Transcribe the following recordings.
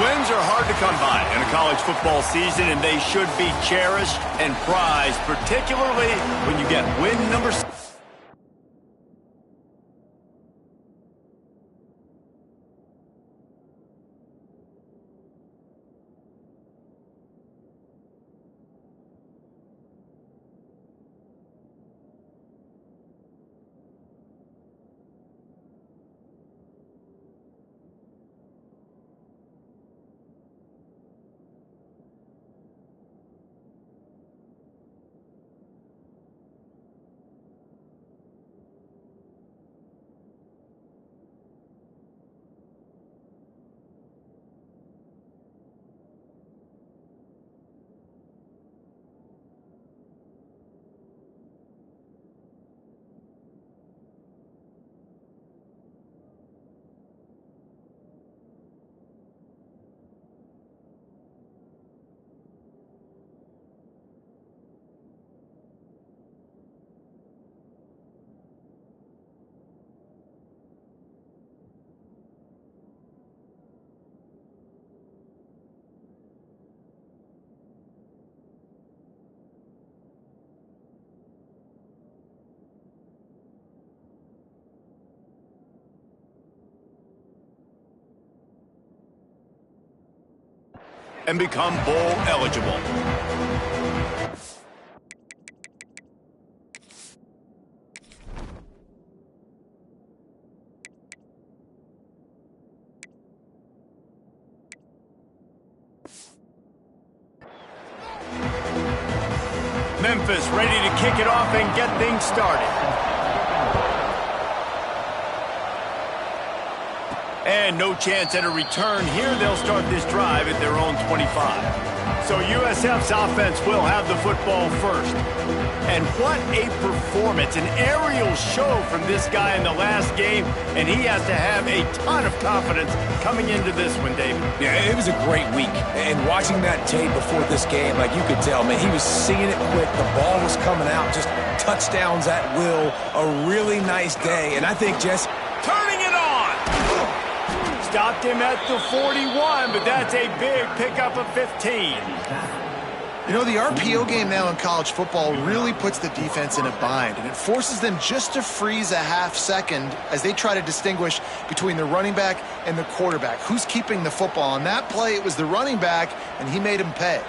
Wins are hard to come by in a college football season, and they should be cherished and prized, particularly when you get win number 6. And become bowl eligible. Memphis ready to kick it off and get things started. And no chance at a return here. They'll start this drive at their own 25. So USF's offense will have the football first. And what a performance, an aerial show from this guy in the last game, and he has to have a ton of confidence coming into this one, David. Yeah, it was a great week. And watching that tape before this game, like you could tell, man, he was seeing it quick. The ball was coming out, just touchdowns at will. A really nice day. And I think just turning it on. Stopped him at the 41, but that's a big pickup of 15. You know, the RPO game now in college football really puts the defense in a bind, and it forces them just to freeze a half second as they try to distinguish between the running back and the quarterback. Who's keeping the football? On that play, it was the running back, and he made him pay.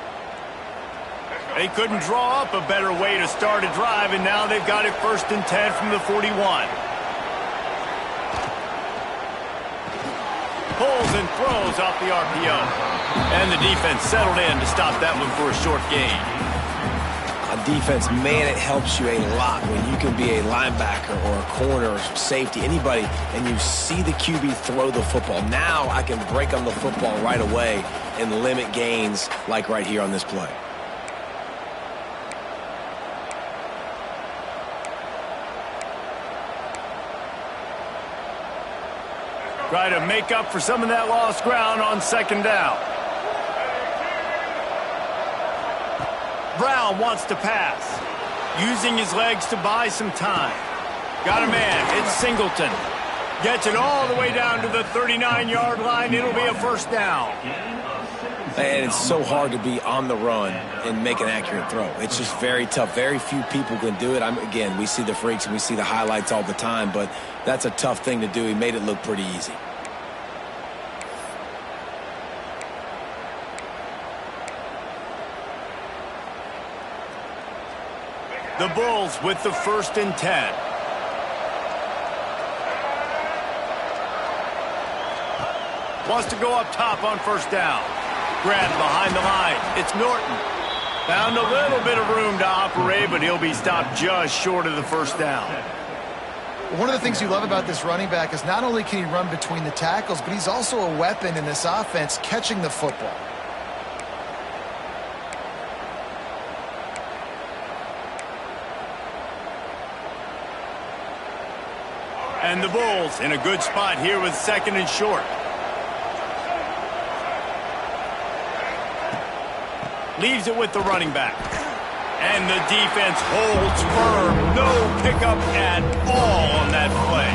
They couldn't draw up a better way to start a drive, and now they've got it 1st and 10 from the 41. Pulls and throws off the RPO. And the defense settled in to stop that one for a short gain. On defense, man, it helps you a lot when you can be a linebacker or a corner or safety, anybody, and you see the QB throw the football. Now I can break on the football right away and limit gains like right here on this play. Try to make up for some of that lost ground on 2nd down. Brown wants to pass. Using his legs to buy some time. Got a man. It's Singleton. Gets it all the way down to the 39-yard line. It'll be a 1st down. And it's so hard to be on the run and make an accurate throw. It's just very tough. Very few people can do it. Again, we see the freaks and we see the highlights all the time, but that's a tough thing to do. He made it look pretty easy. The Bulls with the 1st and 10. Wants to go up top on 1st down. Grab behind the line. It's Norton. Found a little bit of room to operate, but he'll be stopped just short of the 1st down. One of the things you love about this running back is not only can he run between the tackles, but he's also a weapon in this offense catching the football. And the Bulls in a good spot here with 2nd and short. Leaves it with the running back. And the defense holds firm. No pickup at all on that play.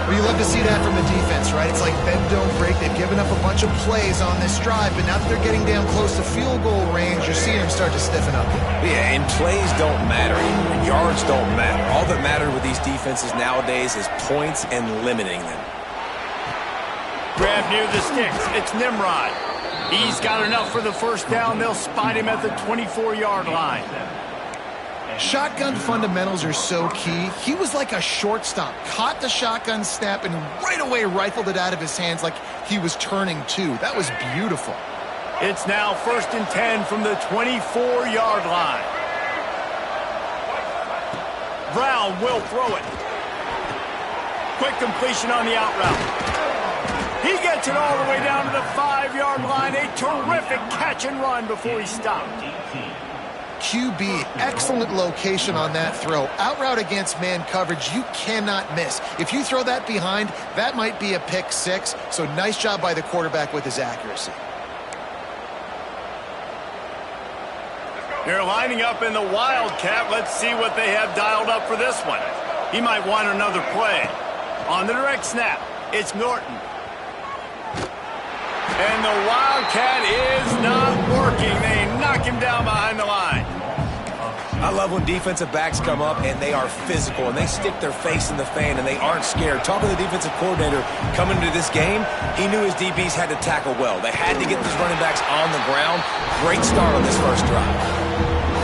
Well, you love to see that from the defense, right? It's like bend, don't break. They've given up a bunch of plays on this drive, but now that they're getting down close to field goal range, you're seeing them start to stiffen up. Yeah, and plays don't matter anymore. Yards don't matter. All that matters with these defenses nowadays is points and limiting them. Grab near the sticks. It's Nimrod. He's got enough for the first down. They'll spot him at the 24-yard line. Shotgun fundamentals are so key. He was like a shortstop, caught the shotgun snap, and right away rifled it out of his hands like he was turning two. That was beautiful. It's now 1st and 10 from the 24-yard line. Brown will throw it. Quick completion on the out route. He gets it all the way down to the 5-yard line. A terrific catch and run before he stopped. QB, excellent location on that throw. Out route against man coverage, you cannot miss. If you throw that behind, that might be a pick six. So nice job by the quarterback with his accuracy. They're lining up in the Wildcat. Let's see what they have dialed up for this one. He might want another play. On the direct snap, it's Norton. And the Wildcat is not working. They knock him down behind the line. I love when defensive backs come up and they are physical and they stick their face in the fan and they aren't scared. Talking to the defensive coordinator coming into this game, he knew his DBs had to tackle well. They had to get these running backs on the ground. Great start on this first drive.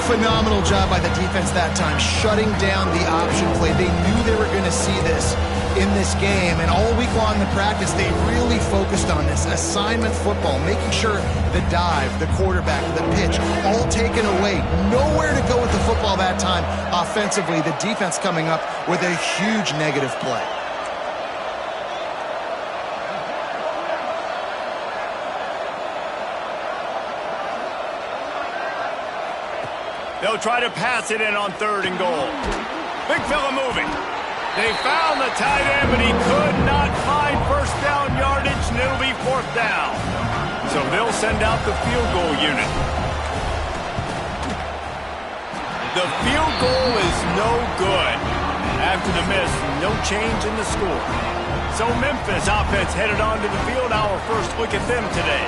Phenomenal job by the defense that time, shutting down the option play. They knew they were going to see this in this game, and all week long in practice, they really focused on this assignment football, making sure the dive, the quarterback, the pitch, all taken away. Nowhere to go with the football that time offensively. The defense coming up with a huge negative play. They'll try to pass it in on 3rd and goal. Big fella moving. They found the tight end, but he could not find first down yardage, and it'll be 4th down. So they'll send out the field goal unit. The field goal is no good. After the miss, no change in the score. So Memphis offense headed onto the field. Our first look at them today.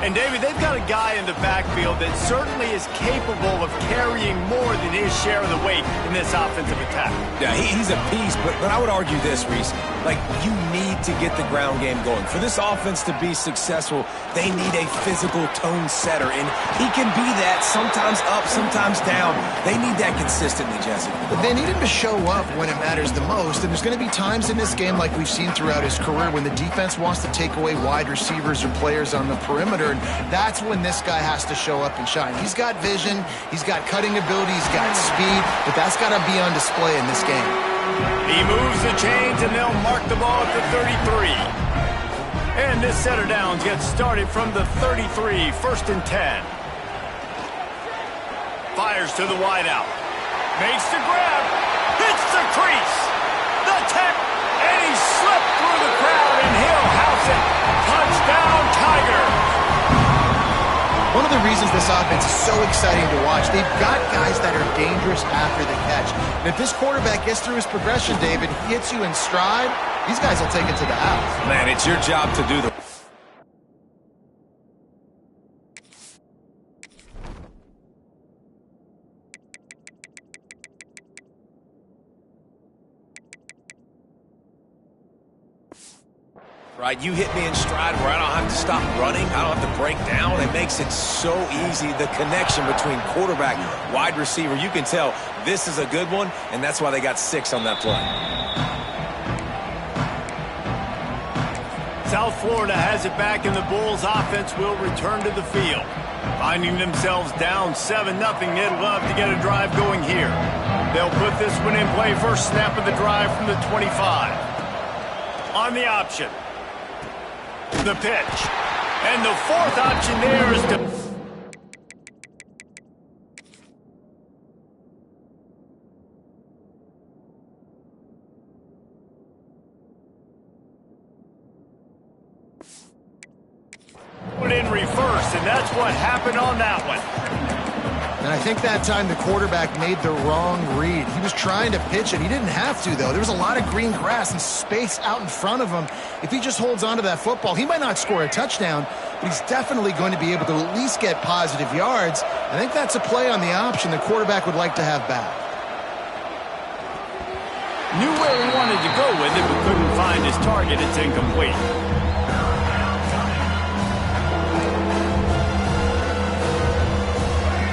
And, David, they've got a guy in the backfield that certainly is capable of carrying more than his share of the weight in this offensive attack. Yeah, he's a beast, but I would argue this, Reese. Like, you need to get the ground game going. For this offense to be successful, they need a physical tone setter, and he can be that, sometimes up, sometimes down. They need that consistently, Jesse. But they need him to show up when it matters the most, and there's going to be times in this game like we've seen throughout his career when the defense wants to take away wide receivers or players on the perimeter, and that's when this guy has to show up and shine. He's got vision, he's got cutting ability, he's got speed, but that's got to be on display in this game. He moves the chains, and they'll mark the ball at the 33. And this set of downs gets started from the 33, 1st and 10. Fires to the wideout. Makes the grab. Hits the crease. The tech. And he slipped through the crowd, and he'll house it. Touchdown, Tigers. One of the reasons this offense is so exciting to watch, they've got guys that are dangerous after the catch. And if this quarterback gets through his progression, David, he hits you in stride, these guys will take it to the house. Man, it's your job to do the... Right, you hit me in stride where I don't have to stop running. I don't have to break down. It makes it so easy, the connection between quarterback, wide receiver. You can tell this is a good one, and that's why they got 6 on that play. South Florida has it back, and the Bulls offense will return to the field. Finding themselves down 7-0, they'd love to get a drive going here. They'll put this one in play. First snap of the drive from the 25. On the option. The pitch. And the 4th option there is to... put in reverse, and that's what happened on that one. And I think that time the quarterback made the wrong read. He was trying to pitch it. He didn't have to, though. There was a lot of green grass and space out in front of him. If he just holds on to that football, he might not score a touchdown, but he's definitely going to be able to at least get positive yards. I think that's a play on the option the quarterback would like to have back. Knew where he wanted to go with it, but couldn't find his target. It's incomplete.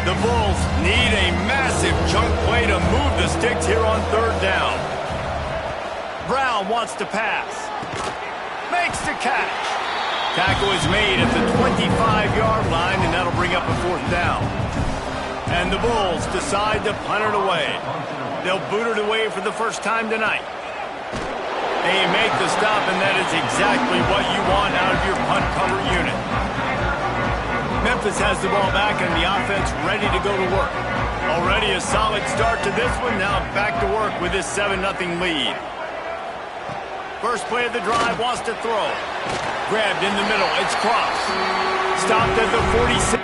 The Bulls need a massive chunk play to move the sticks here on third down. Brown wants to pass. Makes the catch. Tackle is made at the 25-yard line, and that'll bring up a fourth down. And the Bulls decide to punt it away. They'll boot it away for the first time tonight. They make the stop, and that is exactly what you want out of your punt cover unit. Memphis has the ball back and the offense ready to go to work. Already a solid start to this one. Now back to work with this 7-0 lead. First play of the drive, wants to throw. Grabbed in the middle. It's Cross. Stopped at the 46.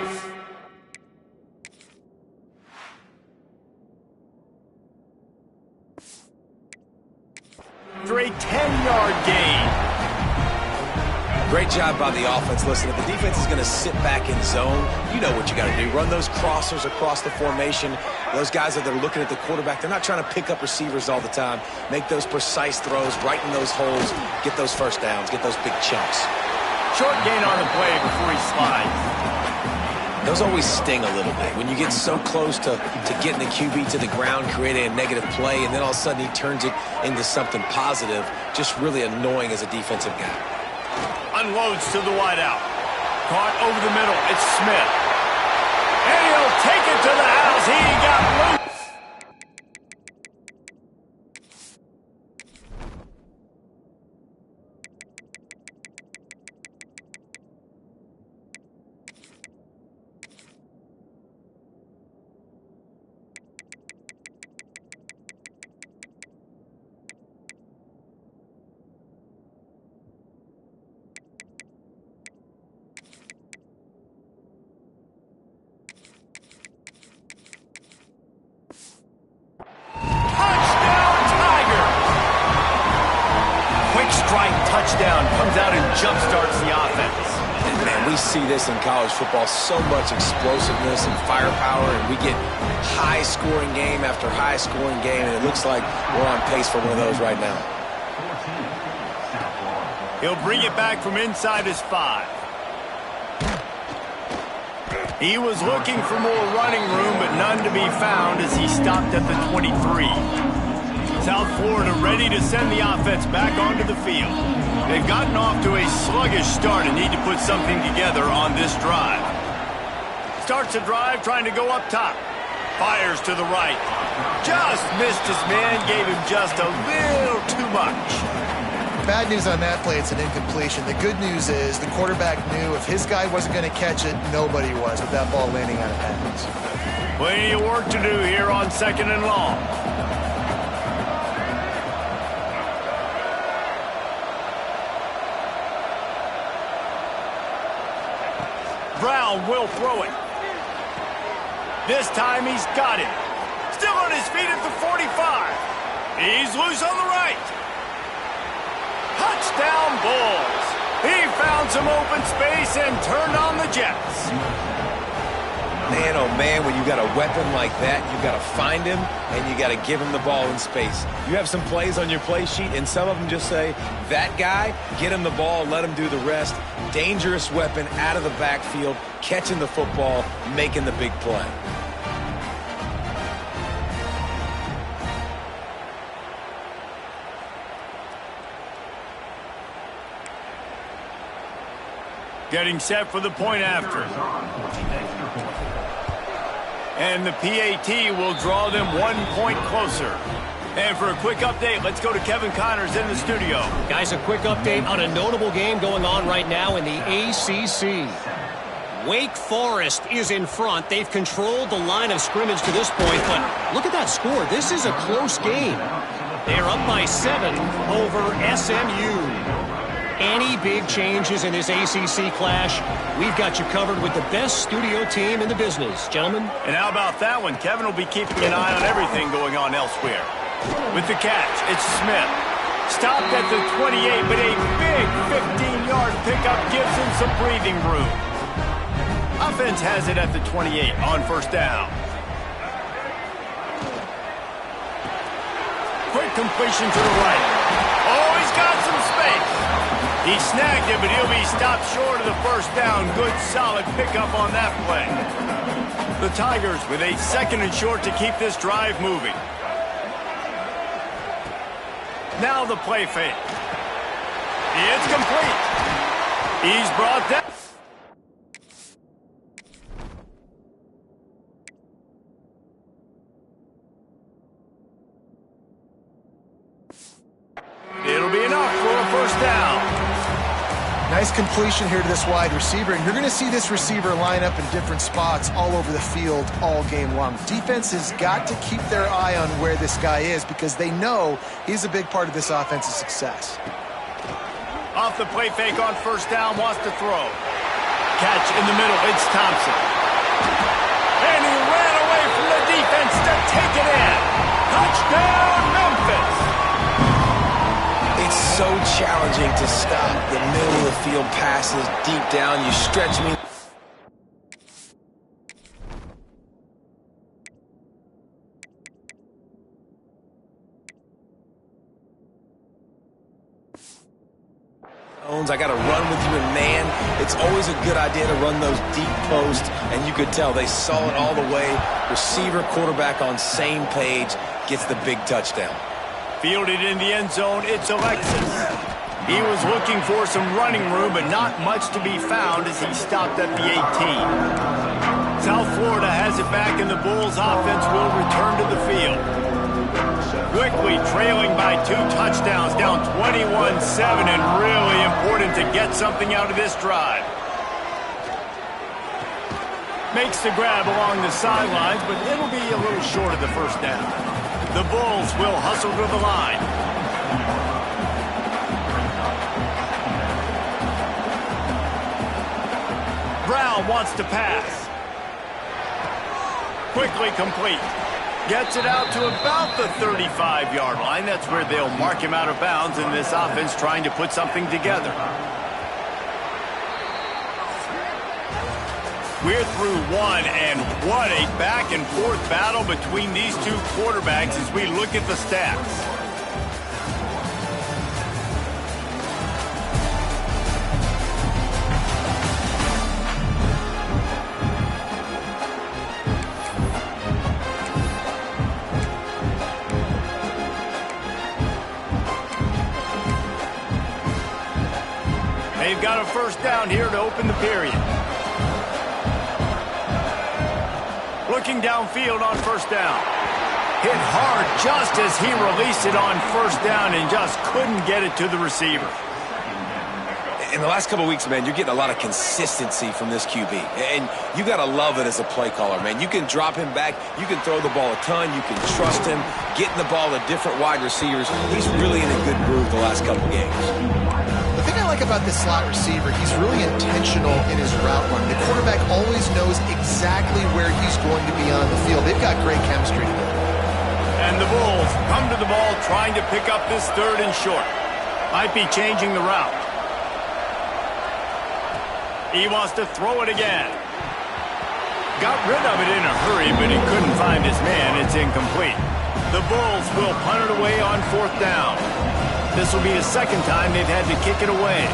For a 10-yard gain. Great job by the offense. Listen, if the defense is going to sit back in zone, you know what you got to do. Run those crossers across the formation. Those guys that are looking at the quarterback, they're not trying to pick up receivers all the time. Make those precise throws, right in those holes, get those first downs, get those big chunks. Short gain on the play before he slides. Those always sting a little bit. When you get so close to getting the QB to the ground, creating a negative play, and then all of a sudden he turns it into something positive, just really annoying as a defensive guy. Unloads to the wideout. Caught over the middle. It's Smith. And he'll take it to the house. He got loose. Touchdown, comes out and jumpstarts the offense. And man, we see this in college football, so much explosiveness and firepower, and we get high-scoring game after high-scoring game, and it looks like we're on pace for one of those right now. He'll bring it back from inside his 5. He was looking for more running room, but none to be found as he stopped at the 23. South Florida ready to send the offense back onto the field. They've gotten off to a sluggish start and need to put something together on this drive. Starts a drive trying to go up top. Fires to the right. Just missed his man, gave him just a little too much. Bad news on that play, it's an incompletion. The good news is the quarterback knew if his guy wasn't going to catch it, nobody was with that ball landing out of bounds. Plenty of work to do here on 2nd and long. Brown will throw it. This time he's got it. Still on his feet at the 45. He's loose on the right. Touchdown Bulls. He found some open space and turned on the Jets. Man, oh man, when you got a weapon like that, you got to find him and you got to give him the ball in space. You have some plays on your play sheet, and some of them just say, that guy, get him the ball, let him do the rest. Dangerous weapon out of the backfield, catching the football, making the big play. Getting set for the point after. And the PAT will draw them 1 point closer. And for a quick update, let's go to Kevin Connors in the studio. Guys, a quick update on a notable game going on right now in the ACC. Wake Forest is in front. They've controlled the line of scrimmage to this point, but look at that score. This is a close game. They're up by 7 over SMU. Any big changes in this ACC clash, we've got you covered with the best studio team in the business, gentlemen. And how about that one? Kevin will be keeping an eye on everything going on elsewhere. With the catch, it's Smith. Stopped at the 28, but a big 15-yard pickup gives him some breathing room. Offense has it at the 28 on first down. Quick completion to the right. Oh, he's got some space. He snagged it, but he'll be stopped short of the first down. Good, solid pickup on that play. The Tigers with a 2nd and short to keep this drive moving. Now the play fake. It's complete. He's brought down. It'll be enough for a first down. Nice completion here to this wide receiver, and you're going to see this receiver line up in different spots all over the field all game long. Defense has got to keep their eye on where this guy is because they know he's a big part of this offense's success. Off the play fake on first down, wants to throw. Catch in the middle, it's Thompson. And he ran away from the defense to take it in. Touchdown, Memphis! It's so challenging to stop the middle of the field passes deep down. You stretch me. I got to run with you in man. It's always a good idea to run those deep posts, and you could tell they saw it all the way. Receiver, quarterback on same page, gets the big touchdown. Fielded in the end zone, it's Alexis. He was looking for some running room, but not much to be found as he stopped at the 18. South Florida has it back, and the Bulls offense will return to the field. Quickly trailing by 2 touchdowns, down 21-7, and really important to get something out of this drive. Makes the grab along the sidelines, but it'll be a little short of the first down. The Bulls will hustle to the line. Brown wants to pass. Quickly complete. Gets it out to about the 35-yard line. That's where they'll mark him out of bounds in this offense trying to put something together. We're through one, and what a back-and-forth battle between these two quarterbacks as we look at the stats. They've got a first down here to open the period. Looking downfield on first down. Hit hard just as he released it on first down and just couldn't get it to the receiver. In the last couple of weeks, man, you're getting a lot of consistency from this QB. And you got to love it as a play caller, man. You can drop him back. You can throw the ball a ton. You can trust him. Getting the ball to different wide receivers. He's really in a good groove the last couple of games. The thing I like about this slot receiver, he's really intentional in his route run. The quarterback always knows exactly where he's going to be on the field. They've got great chemistry together. And the Bulls come to the ball trying to pick up this 3rd and short. Might be changing the route. He wants to throw it again. Got rid of it in a hurry, but he couldn't find his man. It's incomplete. The Bulls will punt it away on 4th down. This will be the 2nd time they've had to kick it away.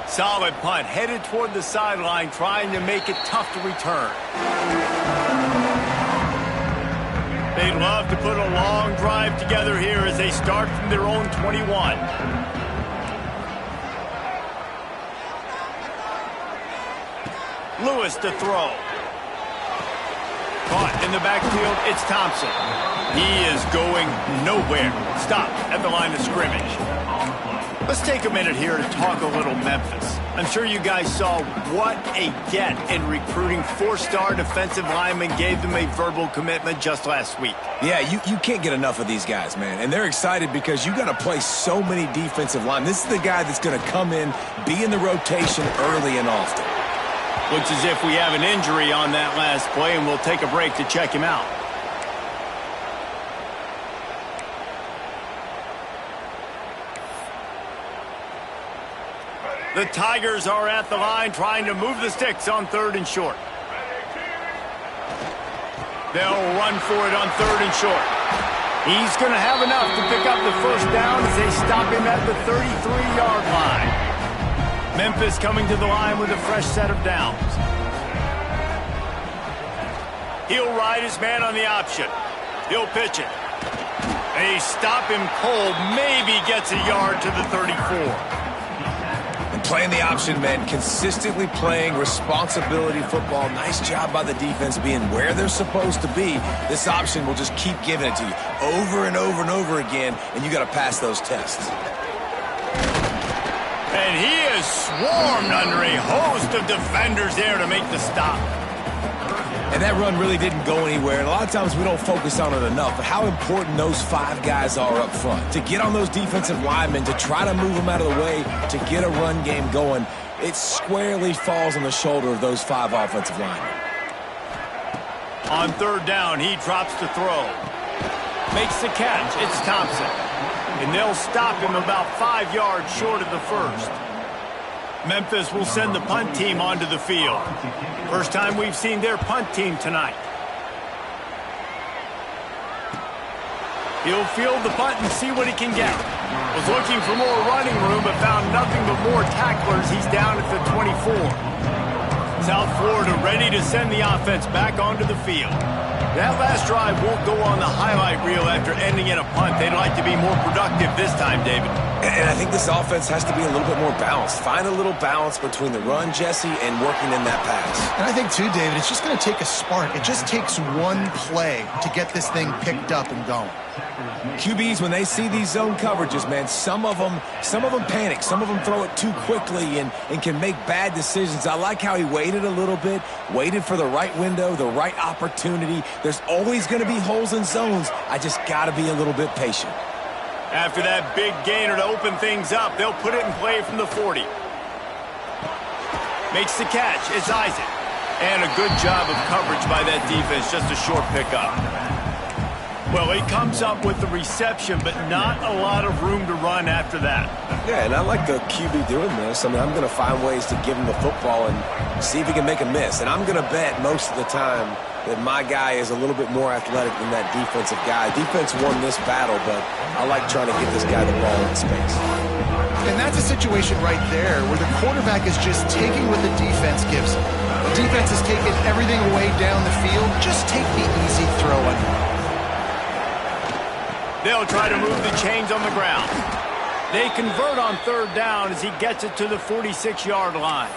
Solid punt, headed toward the sideline, trying to make it tough to return. They'd love to put a long drive together here as they start from their own 21. Lewis to throw. Caught in the backfield, it's Thompson. He is going nowhere. Stopped at the line of scrimmage. Let's take a minute here to talk a little Memphis. I'm sure you guys saw what a get in recruiting. 4-star defensive linemen gave them a verbal commitment just last week. Yeah, you can't get enough of these guys, man. And they're excited because you got to play so many defensive line. This is the guy that's going to come in, be in the rotation early and often. Looks as if we have an injury on that last play, and we'll take a break to check him out. The Tigers are at the line trying to move the sticks on 3rd and short. They'll run for it on 3rd and short. He's going to have enough to pick up the first down as they stop him at the 33-yard line. Memphis coming to the line with a fresh set of downs. He'll ride his man on the option. He'll pitch it. They stop him cold, maybe gets a yard to the 34. Playing the option, man, consistently playing responsibility football. Nice job by the defense being where they're supposed to be. This option will just keep giving it to you over and over and over again, and you got to pass those tests. And he is swarmed under a host of defenders there to make the stop. And that run really didn't go anywhere. And a lot of times we don't focus on it enough, but how important those 5 guys are up front. To get on those defensive linemen, to try to move them out of the way, to get a run game going, it squarely falls on the shoulder of those 5 offensive linemen. On 3rd down, he drops to throw. Makes the catch. It's Thompson. And they'll stop him about 5 yards short of the first. Memphis will send the punt team onto the field. First time we've seen their punt team tonight. He'll field the punt and see what he can get. Was looking for more running room, but found nothing but more tacklers. He's down at the 24. South Florida ready to send the offense back onto the field. That last drive won't go on the highlight reel after ending in a punt. They'd like to be more productive this time, David. And I think this offense has to be a little bit more balanced. Find a little balance between the run, Jesse, and working in that pass. And I think, too, David, it's just going to take a spark. It just takes one play to get this thing picked up and going. QBs, when they see these zone coverages, man, some of them panic. Some of them throw it too quickly and can make bad decisions. I like how he waited a little bit, waited for the right window, the right opportunity. There's always going to be holes in zones. I just got to be a little bit patient. After that big gainer to open things up, they'll put it in play from the 40. Makes the catch. It's Isaac. And a good job of coverage by that defense. Just a short pickup. Well, he comes up with the reception, but not a lot of room to run after that. Yeah, and I like the QB doing this. I mean, I'm going to find ways to give him the football and see if he can make a miss. And I'm going to bet most of the time that my guy is a little bit more athletic than that defensive guy. Defense won this battle, but I like trying to get this guy the ball in space. And that's a situation right there where the quarterback is just taking what the defense gives him. The defense has taken everything away down the field. Just take the easy throw on him. They'll try to move the chains on the ground. They convert on 3rd down as he gets it to the 46-yard line.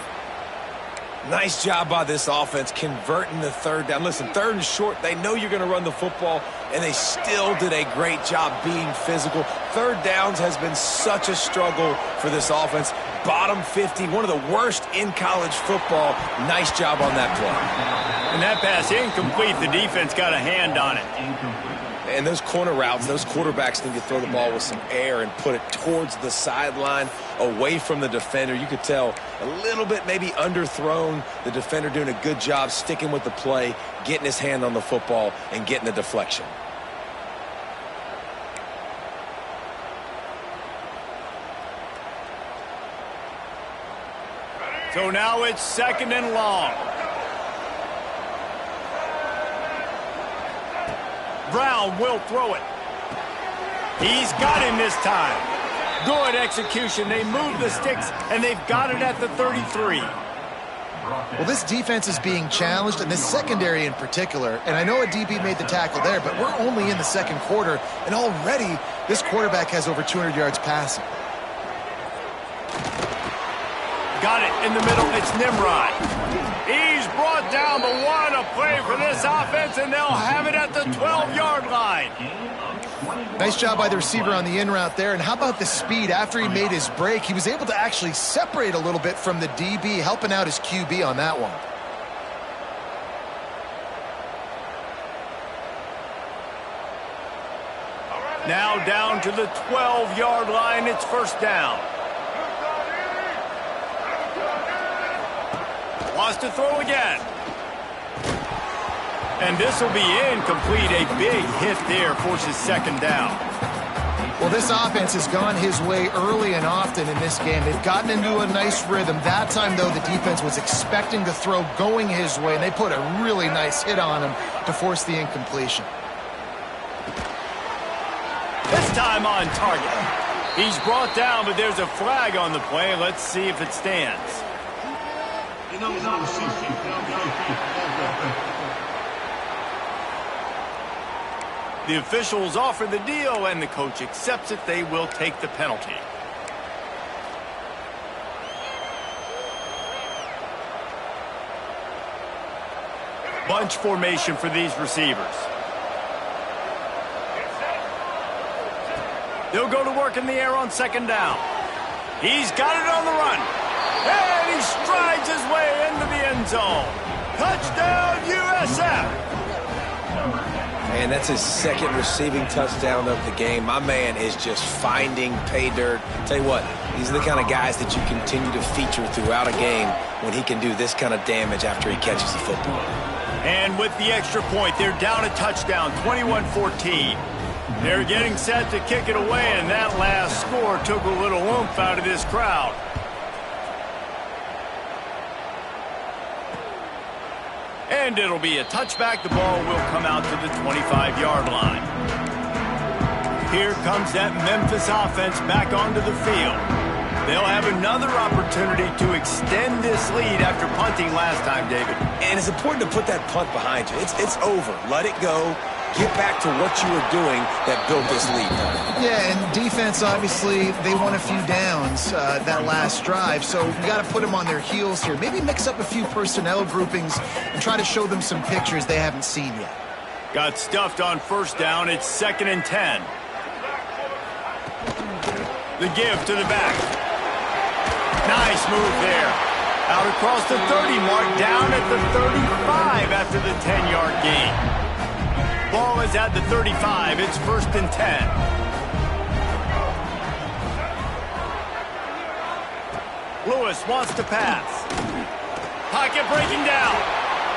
Nice job by this offense converting the 3rd down. Listen, 3rd and short, they know you're going to run the football, and they still did a great job being physical. 3rd downs has been such a struggle for this offense. Bottom 50, one of the worst in college football. Nice job on that play. And that pass incomplete. The defense got a hand on it. And those corner routes, those quarterbacks need to throw the ball with some air and put it towards the sideline, away from the defender. You could tell a little bit maybe underthrown. The defender doing a good job sticking with the play, getting his hand on the football, and getting the deflection. So now it's 2nd and long. Brown will throw it. He's got him this time. Good execution. They move the sticks, and they've got it at the 33. Well, this defense is being challenged, and this secondary in particular. And I know a DB made the tackle there, but we're only in the 2nd quarter, and already this quarterback has over 200 yards passing. Got it in the middle. It's Nimrod. He's brought down the one. A play for this offense, and they'll have it at the 12-yard line. Nice job by the receiver on the in route there. And how about the speed? After he made his break, he was able to actually separate a little bit from the DB, helping out his QB on that one. Now down to the 12-yard line. It's first down. Wants to throw again. And this will be incomplete. A big hit there forces second down. Well, this offense has gone his way early and often in this game. They've gotten into a nice rhythm. That time, though, the defense was expecting the throw going his way, and they put a really nice hit on him to force the incompletion. This time on target. He's brought down, but there's a flag on the play. Let's see if it stands. The officials offer the deal, and the coach accepts it. They will take the penalty. Bunch formation for these receivers. They'll go to work in the air on second down. He's got it on the run. And he strides his way into the end zone. Touchdown, USF. And that's his second receiving touchdown of the game. My man is just finding pay dirt. Tell you what, these are the kind of guys that you continue to feature throughout a game when he can do this kind of damage after he catches the football. And with the extra point, they're down a touchdown, 21-14. They're getting set to kick it away, and that last score took a little oomph out of this crowd. And it'll be a touchback. The ball will come out to the 25-yard line. Here comes that Memphis offense back onto the field. They'll have another opportunity to extend this lead after punting last time, David. And it's important to put that punt behind you. It's over. Let it go. Get back to what you were doing that built this lead. Yeah, and defense, obviously, they won a few downs that last drive, so you got to put them on their heels here. Maybe mix up a few personnel groupings and try to show them some pictures they haven't seen yet. Got stuffed on first down. It's 2nd and 10. The give to the back. Nice move there. Out across the 30 mark, down at the 35 after the 10-yard gain. Ball is at the 35. It's 1st and 10. Lewis wants to pass. Pocket breaking down.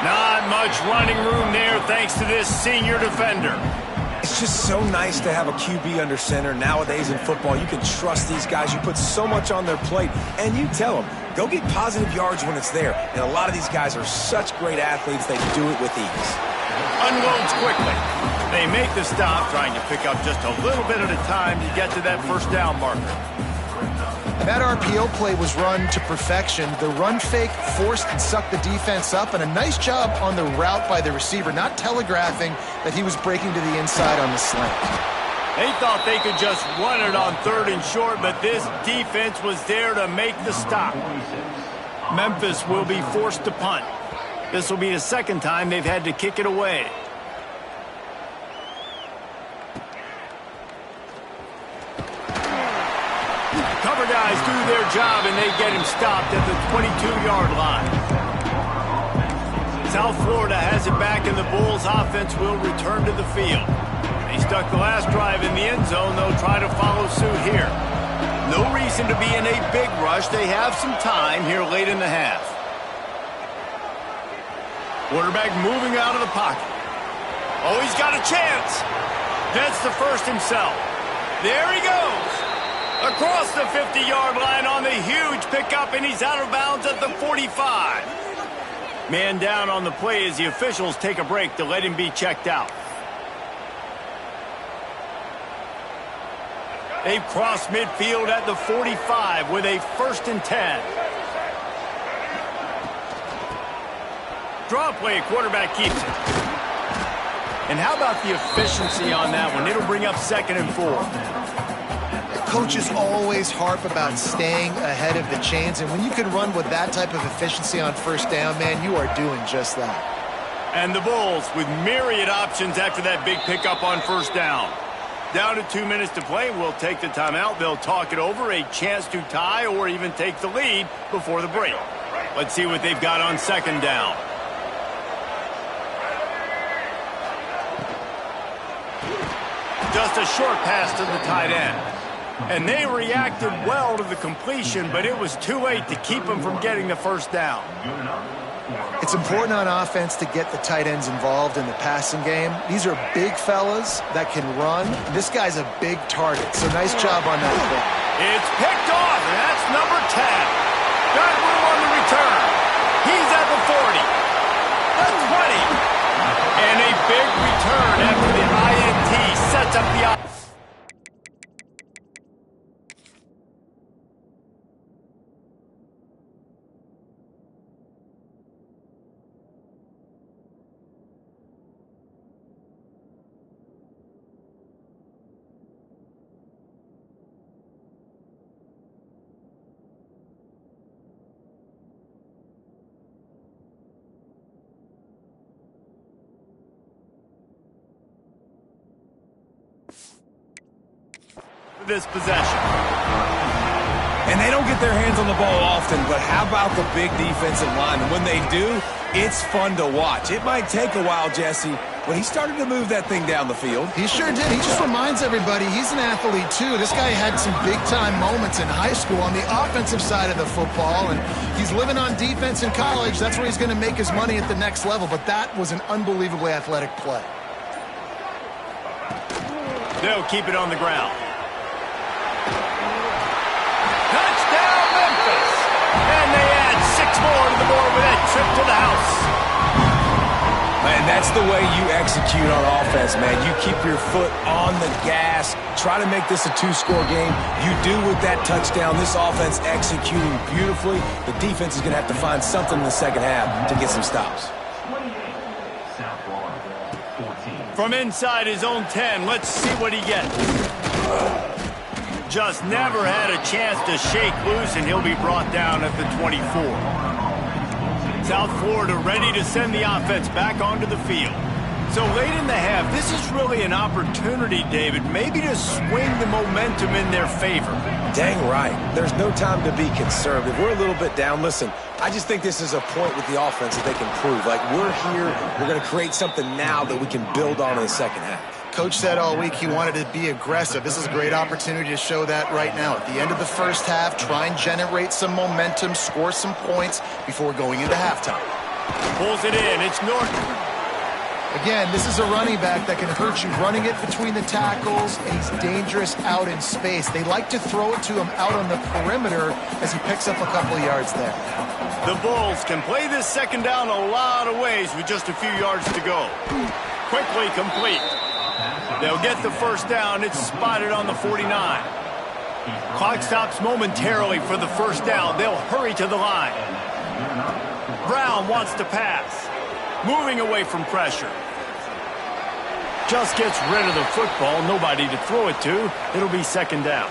Not much running room there thanks to this senior defender. It's just so nice to have a QB under center. Nowadays in football, you can trust these guys. You put so much on their plate, and you tell them, go get positive yards when it's there. And a lot of these guys are such great athletes, they do it with ease. Unloads quickly. They make the stop, trying to pick up just a little bit at a time to get to that first down marker. That RPO play was run to perfection. The run fake forced and sucked the defense up, and a nice job on the route by the receiver, not telegraphing that he was breaking to the inside on the slant. They thought they could just run it on 3rd and short, but this defense was there to make the stop. Memphis will be forced to punt. This will be the second time they've had to kick it away. Cover guys do their job, and they get him stopped at the 22-yard line. South Florida has it back, and the Bulls offense will return to the field. They stuck the last drive in the end zone. They'll try to follow suit here. No reason to be in a big rush. They have some time here late in the half. Quarterback moving out of the pocket. Oh, he's got a chance. Gets the first himself. There he goes. Across the 50-yard line on the huge pickup, and he's out of bounds at the 45. Man down on the play as the officials take a break to let him be checked out. They've crossed midfield at the 45 with a 1st and 10. Draw play, quarterback keeps it. And how about the efficiency on that one? It'll bring up 2nd and 4. Coaches always harp about staying ahead of the chains, and when you can run with that type of efficiency on first down, man, you are doing just that. And the Bulls with myriad options after that big pickup on first down. Down to 2 minutes to play. We'll take the timeout. They'll talk it over. A chance to tie or even take the lead before the break. Let's see what they've got on second down. Just a short pass to the tight end. And they reacted well to the completion, but it was too late to keep them from getting the first down. It's important on offense to get the tight ends involved in the passing game. These are big fellas that can run. This guy's a big target, so nice job on that play. It's picked off, and that's number 10. Got room on the return. He's at the 40, the 20, and a big return after the INT sets up the offense. This possession. And they don't get their hands on the ball often, but how about the big defensive line? And when they do, it's fun to watch. It might take a while, Jesse, but he started to move that thing down the field. He sure did. He just reminds everybody he's an athlete, too. This guy had some big-time moments in high school on the offensive side of the football, and he's living on defense in college. That's where he's going to make his money at the next level, but that was an unbelievably athletic play. They'll keep it on the ground. Touchdown, Memphis! And they add 6 more to the board with that trip to the house. Man, that's the way you execute on offense, man. You keep your foot on the gas. Try to make this a 2-score game. You do with that touchdown. This offense executing beautifully. The defense is going to have to find something in the second half to get some stops. From inside his own 10, let's see what he gets. Just never had a chance to shake loose, and he'll be brought down at the 24. South Florida ready to send the offense back onto the field. So late in the half, this is really an opportunity, David, maybe to swing the momentum in their favor. Dang right. There's no time to be conservative. We're a little bit down. Listen, I just think this is a point with the offense that they can prove. Like, we're here, we're going to create something now that we can build on in the second half. Coach said all week he wanted to be aggressive. This is a great opportunity to show that right now. At the end of the first half, try and generate some momentum, score some points before going into halftime. Pulls it in. It's Norton. Again, this is a running back that can hurt you running it between the tackles, and he's dangerous out in space. They like to throw it to him out on the perimeter as he picks up a couple of yards there. The Bulls can play this second down a lot of ways with just a few yards to go. Quickly complete. They'll get the first down. It's spotted on the 49. Clock stops momentarily for the first down. They'll hurry to the line. Brown wants to pass. Moving away from pressure. Just gets rid of the football. Nobody to throw it to. It'll be second down.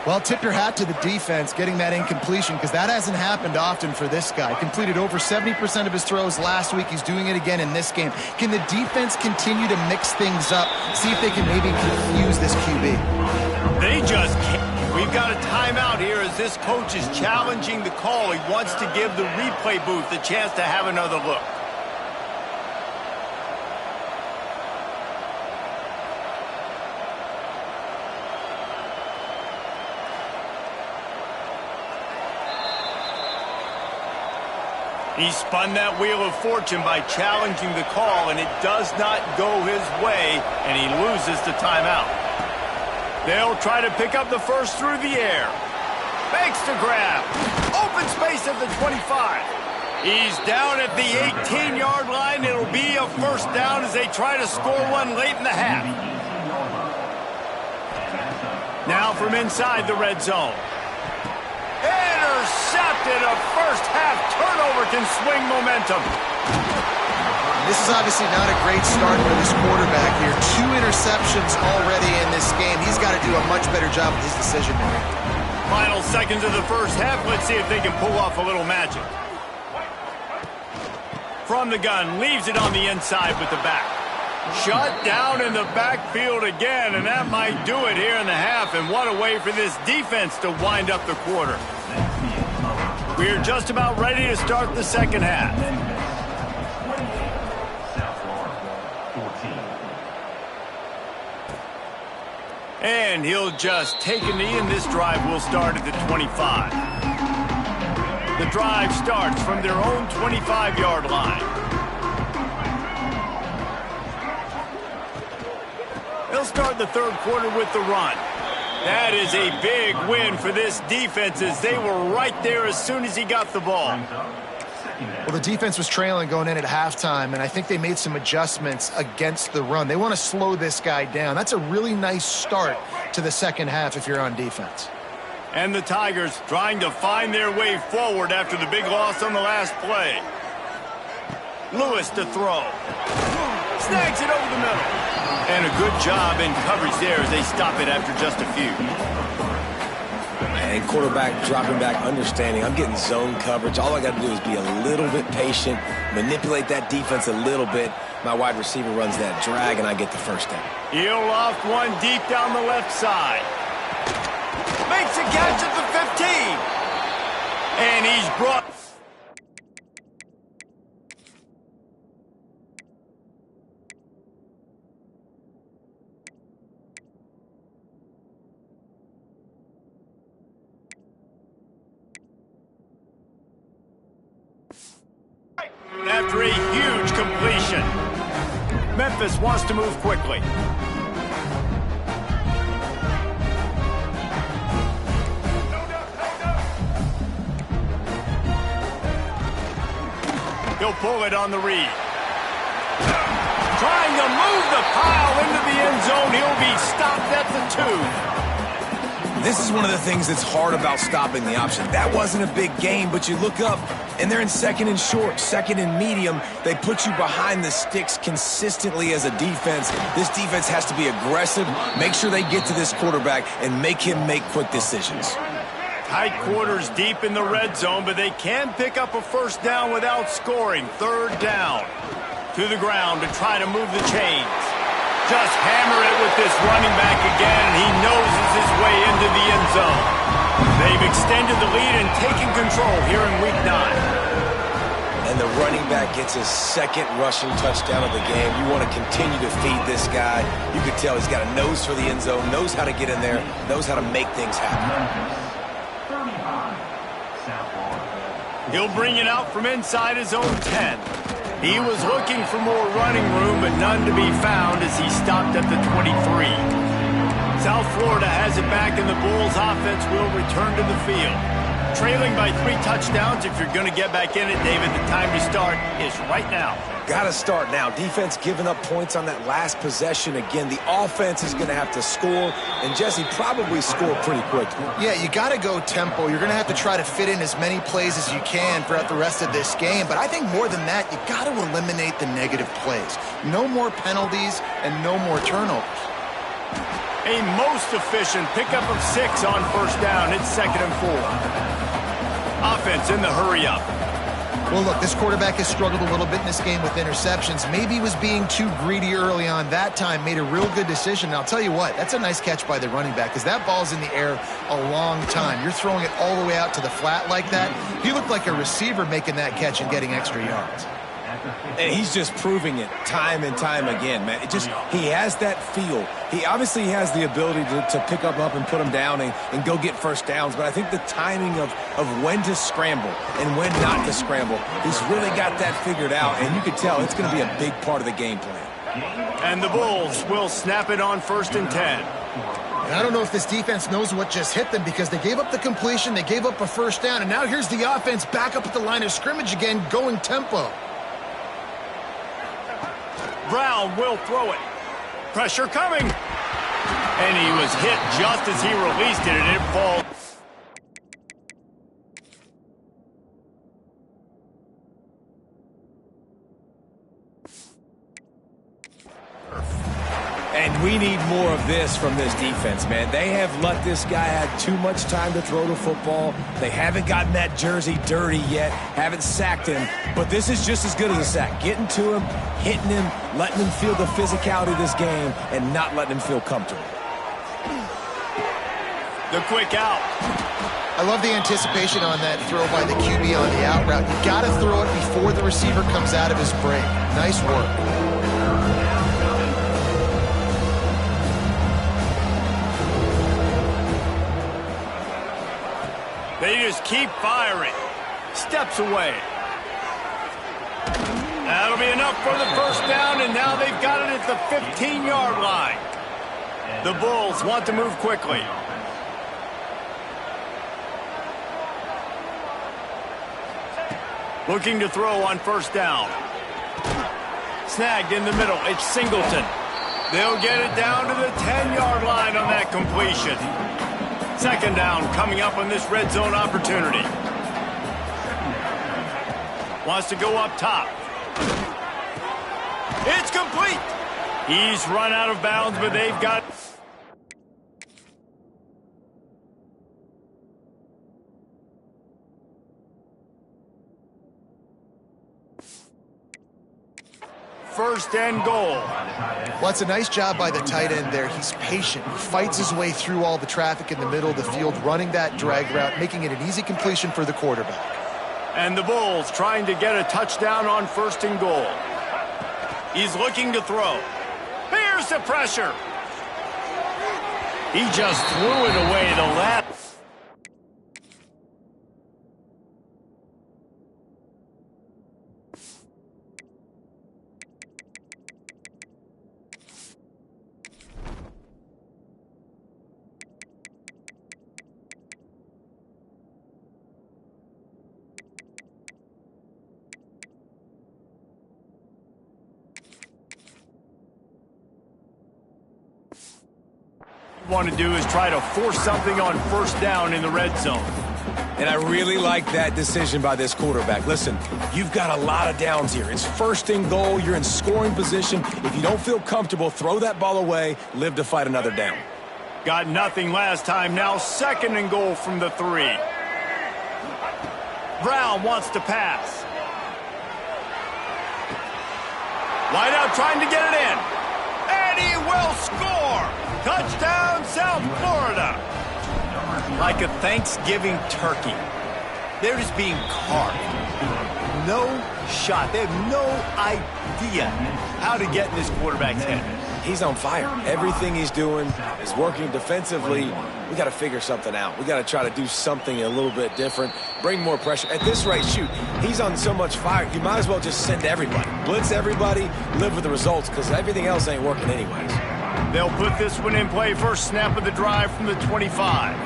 Well, tip your hat to the defense getting that incompletion, because that hasn't happened often for this guy. Completed over 70% of his throws last week. He's doing it again in this game. Can the defense continue to mix things up, see if they can maybe confuse this QB? They just can't. We've got a timeout here as this coach is challenging the call. He wants to give the replay booth a chance to have another look. He spun that wheel of fortune by challenging the call, and it does not go his way, and he loses the timeout. They'll try to pick up the first through the air. Makes the grab. Open space at the 25. He's down at the 18-yard line. It'll be a first down as they try to score one late in the half. Now from inside the red zone. Intercepted. A first-half turnover can swing momentum. This is obviously not a great start for this quarterback here. 2 interceptions already in this game. He's got to do a much better job with his decision-making. Final seconds of the first half. Let's see if they can pull off a little magic. From the gun, leaves it on the inside with the back. Shut down in the backfield again, and that might do it here in the half. And what a way for this defense to wind up the quarter. We're just about ready to start the second half. And he'll just take a knee, and this drive will start at the 25. The drive starts from their own 25-yard line. They'll start the third quarter with the run. That is a big win for this defense, as they were right there as soon as he got the ball. Well, the defense was trailing going in at halftime, and I think they made some adjustments against the run. They want to slow this guy down. That's a really nice start to the second half if you're on defense. And the Tigers trying to find their way forward after the big loss on the last play. Lewis to throw. Snags it over the middle. And a good job in coverage there as they stop it after just a few. And quarterback dropping back, understanding I'm getting zone coverage. All I got to do is be a little bit patient, manipulate that defense a little bit. My wide receiver runs that drag, and I get the first down. He'll loft one deep down the left side. Makes a catch at the 15. And he's brought... After a huge completion. Memphis wants to move quickly. He'll pull it on the read. Trying to move the pile into the end zone. He'll be stopped at the 2. This is one of the things that's hard about stopping the option. That wasn't a big gain, but you look up, and they're in second and short, second and medium. They put you behind the sticks consistently as a defense. This defense has to be aggressive, make sure they get to this quarterback, and make him make quick decisions. Tight quarters deep in the red zone, but they can pick up a first down without scoring. Third down. To the ground to try to move the chains. Just hammer it with this running back again. He noses his way into the end zone. They've extended the lead and taken control here in Week 9. And the running back gets his second rushing touchdown of the game. You want to continue to feed this guy. You can tell he's got a nose for the end zone, knows how to get in there, knows how to make things happen. He'll bring it out from inside his own 10. He was looking for more running room, but none to be found as he stopped at the 23. South Florida has it back, and the Bulls offense will return to the field. Trailing by 3 touchdowns. If you're going to get back in it, David, the time to start is right now. Got to start now. Defense giving up points on that last possession. Again, the offense is going to have to score, and Jesse probably score pretty quickly. Yeah, you got to go tempo. You're going to have to try to fit in as many plays as you can throughout the rest of this game. But I think more than that, you got to eliminate the negative plays. No more penalties and no more turnovers. A most efficient pickup of 6 on first down. It's 2nd and 4. Offense in the hurry-up. Well, look, this quarterback has struggled a little bit in this game with interceptions. Maybe he was being too greedy early on. That time made a real good decision. And I'll tell you what, that's a nice catch by the running back, because that ball's in the air a long time. You're throwing it all the way out to the flat like that. He looked like a receiver making that catch and getting extra yards. And he's just proving it time and time again, man. He has that feel. He obviously has the ability to pick up and put him down and go get first downs. But I think the timing of when to scramble and when not to scramble, he's really got that figured out. And you can tell it's going to be a big part of the game plan. And the Bulls will snap it on 1st and 10. And I don't know if this defense knows what just hit them, because they gave up the completion, they gave up a first down, and now here's the offense back up at the line of scrimmage again, going tempo. Brown will throw it. Pressure coming. And he was hit just as he released it, and it falls. And we need more of this from this defense, man. They have let this guy have too much time to throw the football. They haven't gotten that jersey dirty yet, haven't sacked him. But this is just as good as a sack. Getting to him, hitting him, letting him feel the physicality of this game, and not letting him feel comfortable. The quick out. I love the anticipation on that throw by the QB on the out route. You got to throw it before the receiver comes out of his break. Nice work. They just keep firing. Steps away. That'll be enough for the first down, and now they've got it at the 15-yard line. The Bulls want to move quickly. Looking to throw on first down. Snagged in the middle. It's Singleton. They'll get it down to the 10-yard line on that completion. Second down coming up on this red zone opportunity. Wants to go up top. It's complete. He's run out of bounds, but they've got... First and goal. Well, it's a nice job by the tight end there. He's patient. He fights his way through all the traffic in the middle of the field, running that drag route, making it an easy completion for the quarterback. And the Bulls trying to get a touchdown on first and goal. He's looking to throw. Here's the pressure. He just threw it away the left. Want to do is try to force something on first down in the red zone. And I really like that decision by this quarterback. Listen, you've got a lot of downs here. It's first and goal. You're in scoring position. If you don't feel comfortable, throw that ball away. Live to fight another down. Got nothing last time. Now second and goal from the 3. Brown wants to pass. Wide out trying to get it in. And he will score. Touchdown, South Florida. Like a Thanksgiving turkey. They're just being carved. No shot. They have no idea how to get in this quarterback's head. He's on fire. Everything he's doing is working defensively. We got to figure something out. We got to try to do something a little bit different. Bring more pressure. At this rate, shoot, he's on so much fire. You might as well just send everybody. Blitz everybody, live with the results, because everything else ain't working anyways. They'll put this one in play. First snap of the drive from the 25.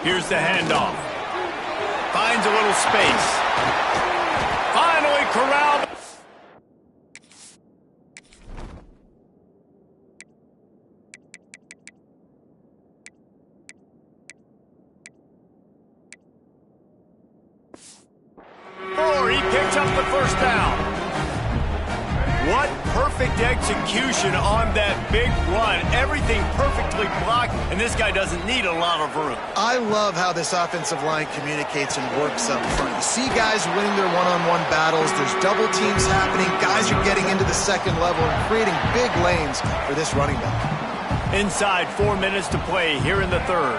Here's the handoff. Finds a little space. Finally corralled. He picks up the first down. What perfect execution on that big run. Everything perfectly blocked, and this guy doesn't need a lot of room. I love how this offensive line communicates and works up front. You see guys winning their one-on-one battles. There's double teams happening. Guys are getting into the second level and creating big lanes for this running back. Inside 4 minutes to play here in the third.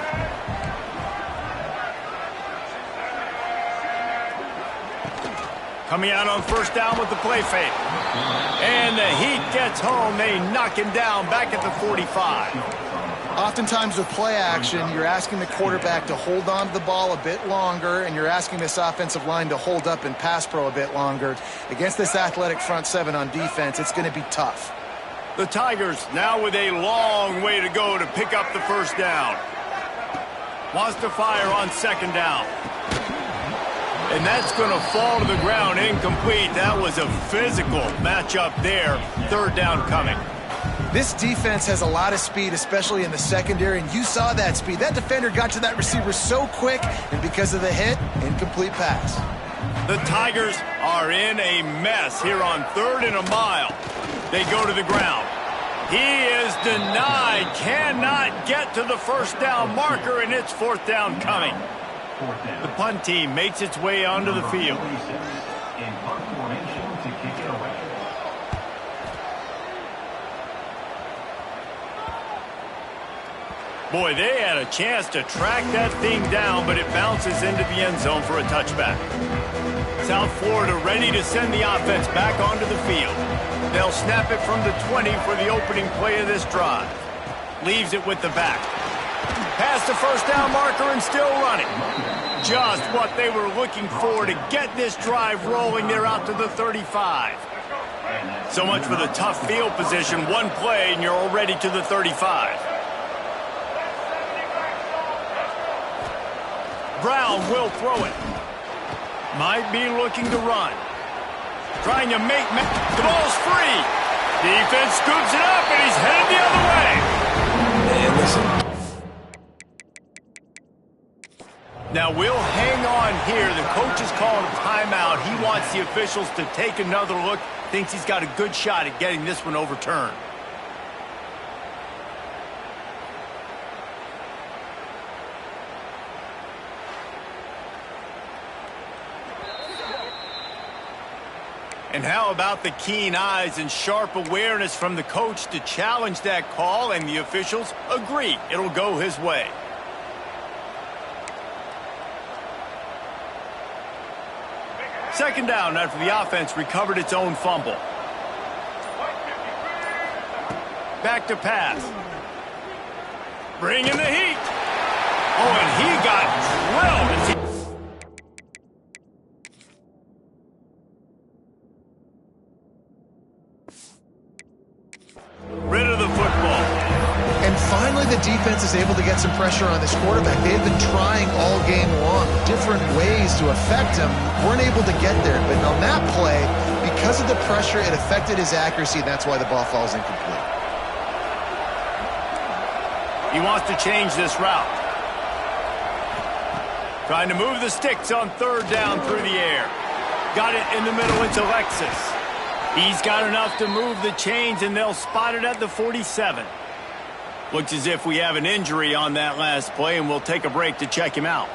Coming out on first down with the play fake. And the heat gets home. They knock him down back at the 45. Oftentimes with play action, you're asking the quarterback to hold on to the ball a bit longer, and you're asking this offensive line to hold up in pass pro a bit longer. Against this athletic front seven on defense, it's going to be tough. The Tigers now with a long way to go to pick up the first down. Wants to fire on second down. And that's going to fall to the ground incomplete. That was a physical matchup there. Third down coming. This defense has a lot of speed, especially in the secondary, and you saw that speed. That defender got to that receiver so quick, and because of the hit, incomplete pass. The Tigers are in a mess here on 3rd and a mile. They go to the ground. He is denied. Cannot get to the first down marker, and it's fourth down coming. The punt team makes its way onto the field. Boy, they had a chance to track that thing down, but it bounces into the end zone for a touchback. South Florida ready to send the offense back onto the field. They'll snap it from the 20 for the opening play of this drive. Leaves it with the back. Past the first down marker and still running. Just what they were looking for to get this drive rolling. They're out to the 35. So much for the tough field position. One play and you're already to the 35. Brown will throw it. Might be looking to run. Trying to make... The ball's free. Defense scoops it up, and he's headed the other way. Man, listen. Now, we'll hang on here. The coach is calling a timeout. He wants the officials to take another look. Thinks he's got a good shot at getting this one overturned. And how about the keen eyes and sharp awareness from the coach to challenge that call, and the officials agree it'll go his way. Second down after the offense recovered its own fumble. Back to pass. Bringing the heat. Oh, and he got drilled as he... rid of the football. And finally the defense is able to get some pressure on this quarterback. They've been trying all game long different ways to affect him. Weren't able to get there, but on that play, because of the pressure, it affected his accuracy, and that's why the ball falls incomplete. He wants to change this route. Trying to move the sticks on third down through the air. Got it in the middle into Alexis. He's got enough to move the chains, and they'll spot it at the 47. Looks as if we have an injury on that last play, and we'll take a break to check him out.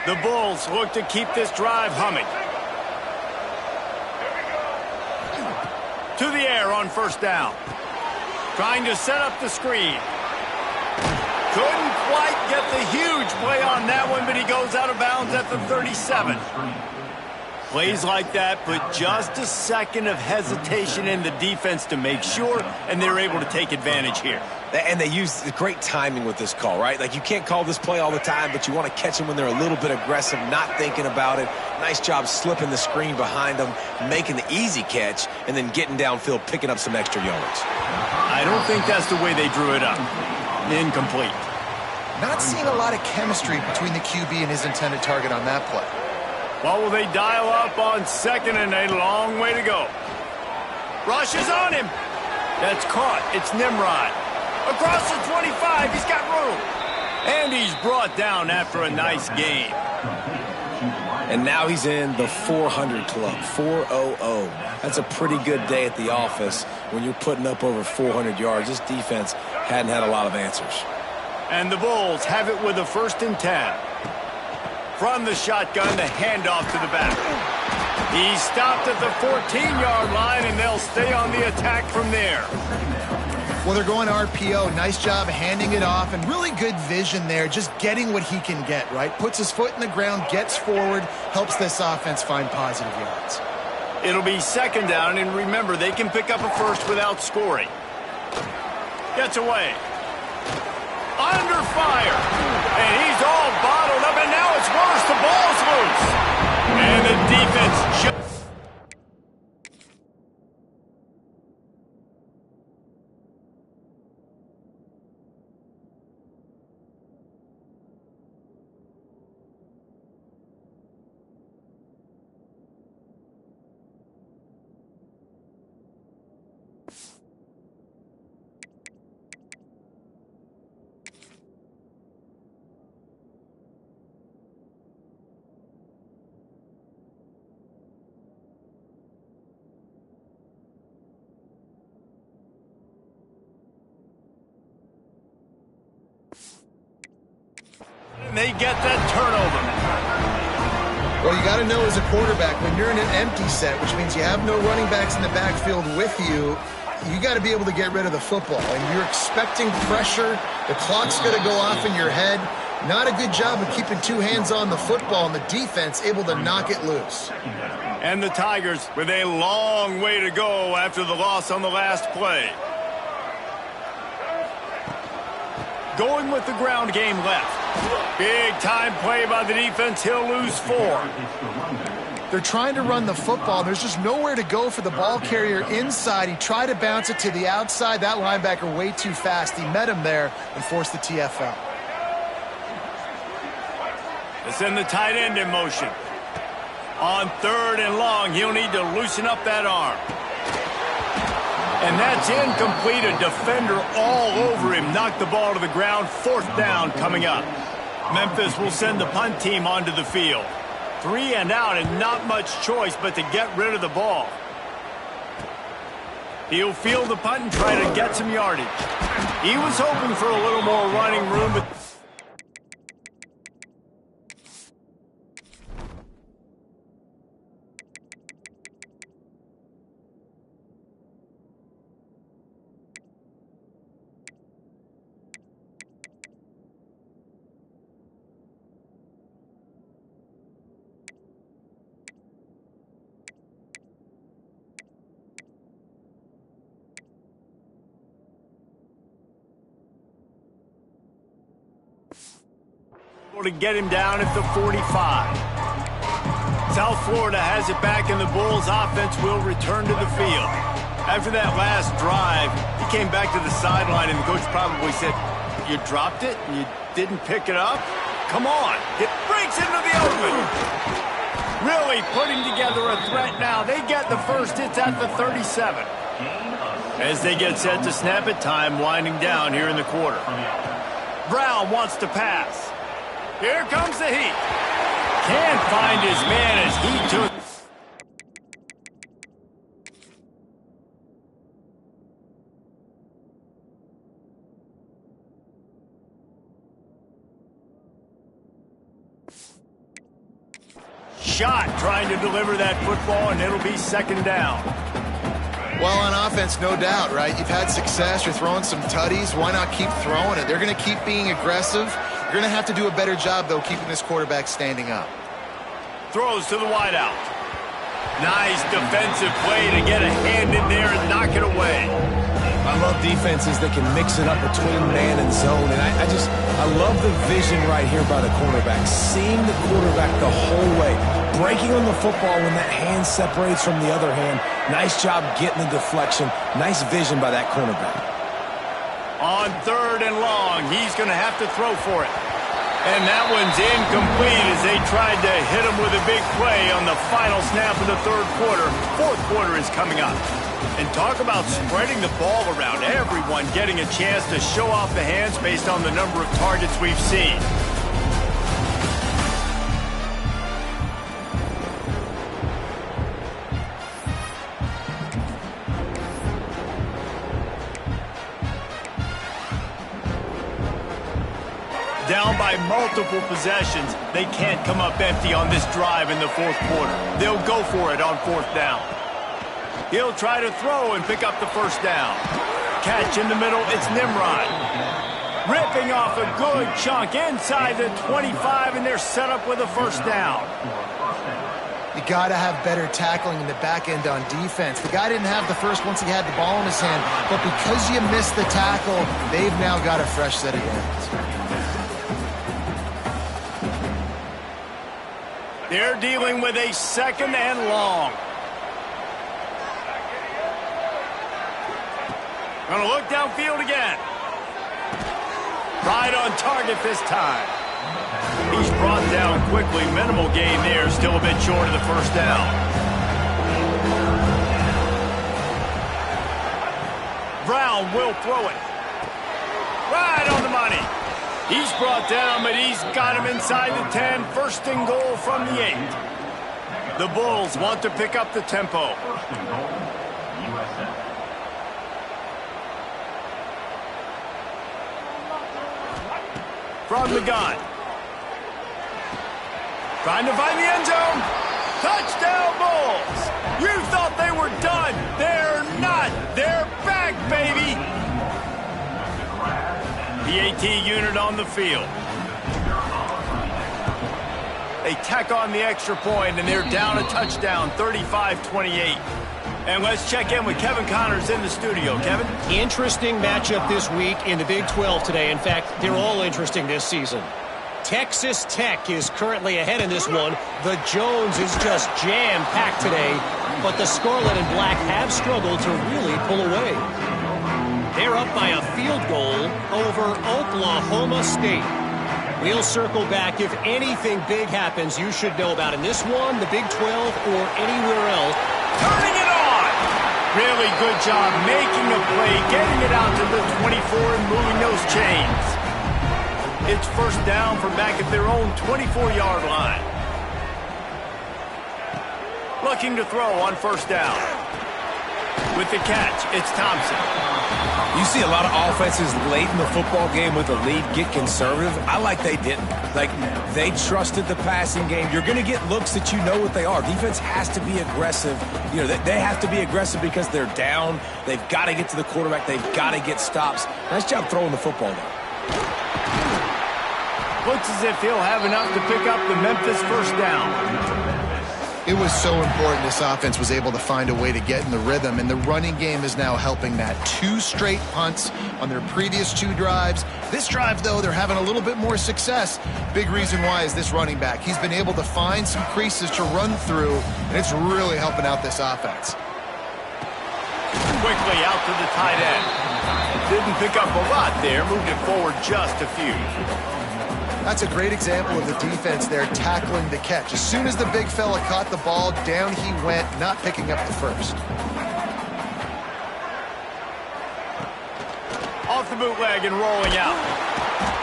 The Bulls look to keep this drive humming. To the air on first down. Trying to set up the screen. Couldn't quite get the huge play on that one, but he goes out of bounds at the 37. Plays like that put just a second of hesitation in the defense to make sure, and they're able to take advantage here. And they use great timing with this call, right? Like, you can't call this play all the time, but you want to catch them when they're a little bit aggressive, not thinking about it. Nice job slipping the screen behind them, making the easy catch, and then getting downfield, picking up some extra yards. I don't think that's the way they drew it up. Incomplete. Not seeing a lot of chemistry between the QB and his intended target on that play. Well, will they dial up on second, and a long way to go. Rush is on him. That's caught. It's Nimrod. Across the 25, he's got room. And he's brought down after a nice game. And now he's in the 400 club, 400. That's a pretty good day at the office when you're putting up over 400 yards. This defense hadn't had a lot of answers. And the Bulls have it with a 1st and 10. From the shotgun, the handoff to the back. He's stopped at the 14-yard line, and they'll stay on the attack from there. Well, they're going RPO. Nice job handing it off, and really good vision there, just getting what he can get, right? Puts his foot in the ground, gets forward, helps this offense find positive yards. It'll be second down, and remember, they can pick up a first without scoring. Gets away. Under fire. And he's all bottled up, and now it's worse. The ball's loose. And the defense just... and they get that turnover. Well, you got to know as a quarterback, when you're in an empty set, which means you have no running backs in the backfield with you, you got to be able to get rid of the football. And you're expecting pressure. The clock's going to go off in your head. Not a good job of keeping two hands on the football, and the defense able to knock it loose. And the Tigers with a long way to go after the loss on the last play. Going with the ground game left. Big time play by the defense. He'll lose 4. They're trying to run the football. There's just nowhere to go for the ball carrier inside. He tried to bounce it to the outside. That linebacker way too fast. He met him there and forced the TFL. They send the tight end in motion. On 3rd and long, he'll need to loosen up that arm. And that's incomplete. A defender all over him. Knocked the ball to the ground. 4th down coming up. Memphis will send the punt team onto the field. 3 and out, and not much choice but to get rid of the ball. He'll field the punt and try to get some yardage. He was hoping for a little more running room, but to get him down at the 45. South Florida has it back, and the Bulls offense will return to the field. After that last drive, he came back to the sideline, and the coach probably said, "You dropped it? You didn't pick it up? Come on." It breaks into the open. Really putting together a threat now. They get the first. It's at the 37. As they get set to snap it, time winding down here in the quarter. Brown wants to pass. Here comes the heat. Can't find his man as he took. Shot trying to deliver that football, and it'll be 2nd down. Well, on offense, no doubt, right? You've had success. You're throwing some tutties. Why not keep throwing it? They're going to keep being aggressive. You're going to have to do a better job, though, keeping this quarterback standing up. Throws to the wideout. Nice defensive play to get a hand in there and knock it away. I love defenses that can mix it up between man and zone, and I love the vision right here by the cornerback, seeing the quarterback the whole way, breaking on the football when that hand separates from the other hand. Nice job getting the deflection. Nice vision by that cornerback. On 3rd and long, he's going to have to throw for it. And that one's incomplete as they tried to hit him with a big play on the final snap of the 3rd quarter. 4th quarter is coming up. And talk about spreading the ball around. Everyone getting a chance to show off the hands based on the number of targets we've seen. Down by multiple possessions, they can't come up empty on this drive in the 4th quarter. They'll go for it on 4th down. He'll try to throw and pick up the 1st down. Catch in the middle, it's Nimrod. Ripping off a good chunk inside the 25, and they're set up with a 1st down. You got to have better tackling in the back end on defense. The guy didn't have the first once he had the ball in his hand, but because you missed the tackle, they've now got a fresh set of hands. They're dealing with a 2nd and long. Gonna look downfield again. Right on target this time. He's brought down quickly. Minimal gain there. Still a bit short of the 1st down. Brown will throw it. Right on the money. He's brought down, but he's got him inside the 10. 1st and goal from the 8. The Bulls want to pick up the tempo. From the gun. Trying to find the end zone. Touchdown Bulls. You thought they were done. They're not. They're back, baby. PAT unit on the field. They tack on the extra point, and they're down a touchdown, 35-28. And let's check in with Kevin Connors in the studio. Kevin? Interesting matchup this week in the Big 12 today. In fact, they're all interesting this season. Texas Tech is currently ahead in this one. The Jones is just jam-packed today, but the Scarlet and Black have struggled to really pull away. They're up by a field goal over Oklahoma State. We'll circle back. If anything big happens, you should know about in this one, the Big 12, or anywhere else. Turning it on! Really good job making a play, getting it out to the 24 and moving those chains. It's first down from back at their own 24-yard line. Looking to throw on first down. With the catch, it's Thompson. You see a lot of offenses late in the football game with a lead get conservative. I like they didn't. Like, they trusted the passing game. You're going to get looks that you know what they are. Defense has to be aggressive. You know, they have to be aggressive because they're down. They've got to get to the quarterback. They've got to get stops. Nice job throwing the football, though. Looks as if he'll have enough to pick up the Memphis first down. It was so important this offense was able to find a way to get in the rhythm, and the running game is now helping that. 2 straight punts on their previous 2 drives. This drive, though, they're having a little bit more success. Big reason why is this running back. He's been able to find some creases to run through, and it's really helping out this offense. Quickly out to the tight end. Didn't pick up a lot there, moved it forward just a few. That's a great example of the defense there tackling the catch. As soon as the big fella caught the ball, down he went, not picking up the first. Off the bootleg and rolling out.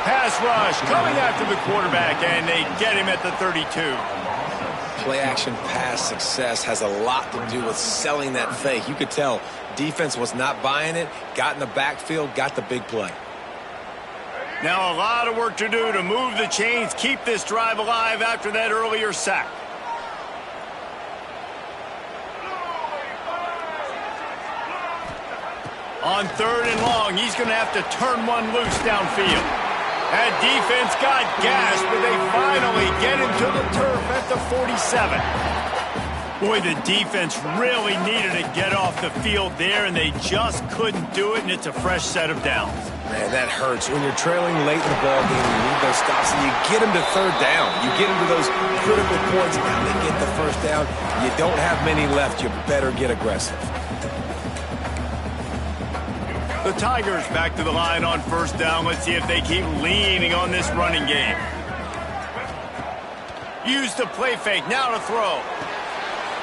Pass rush coming after the quarterback, and they get him at the 32. Play action pass success has a lot to do with selling that fake. You could tell defense was not buying it, got in the backfield, got the big play. Now a lot of work to do to move the chains, keep this drive alive after that earlier sack. On 3rd and long, he's going to have to turn one loose downfield. That defense got gassed, but they finally get him to the turf at the 47. Boy, the defense really needed to get off the field there, and they just couldn't do it, and it's a fresh set of downs. Man, that hurts. When you're trailing late in the ball game, you need those stops, and you get them to 3rd down. You get them to those critical points, and now they get the first down. You don't have many left. You better get aggressive. The Tigers back to the line on first down. Let's see if they keep leaning on this running game. Use the play fake. Now to throw.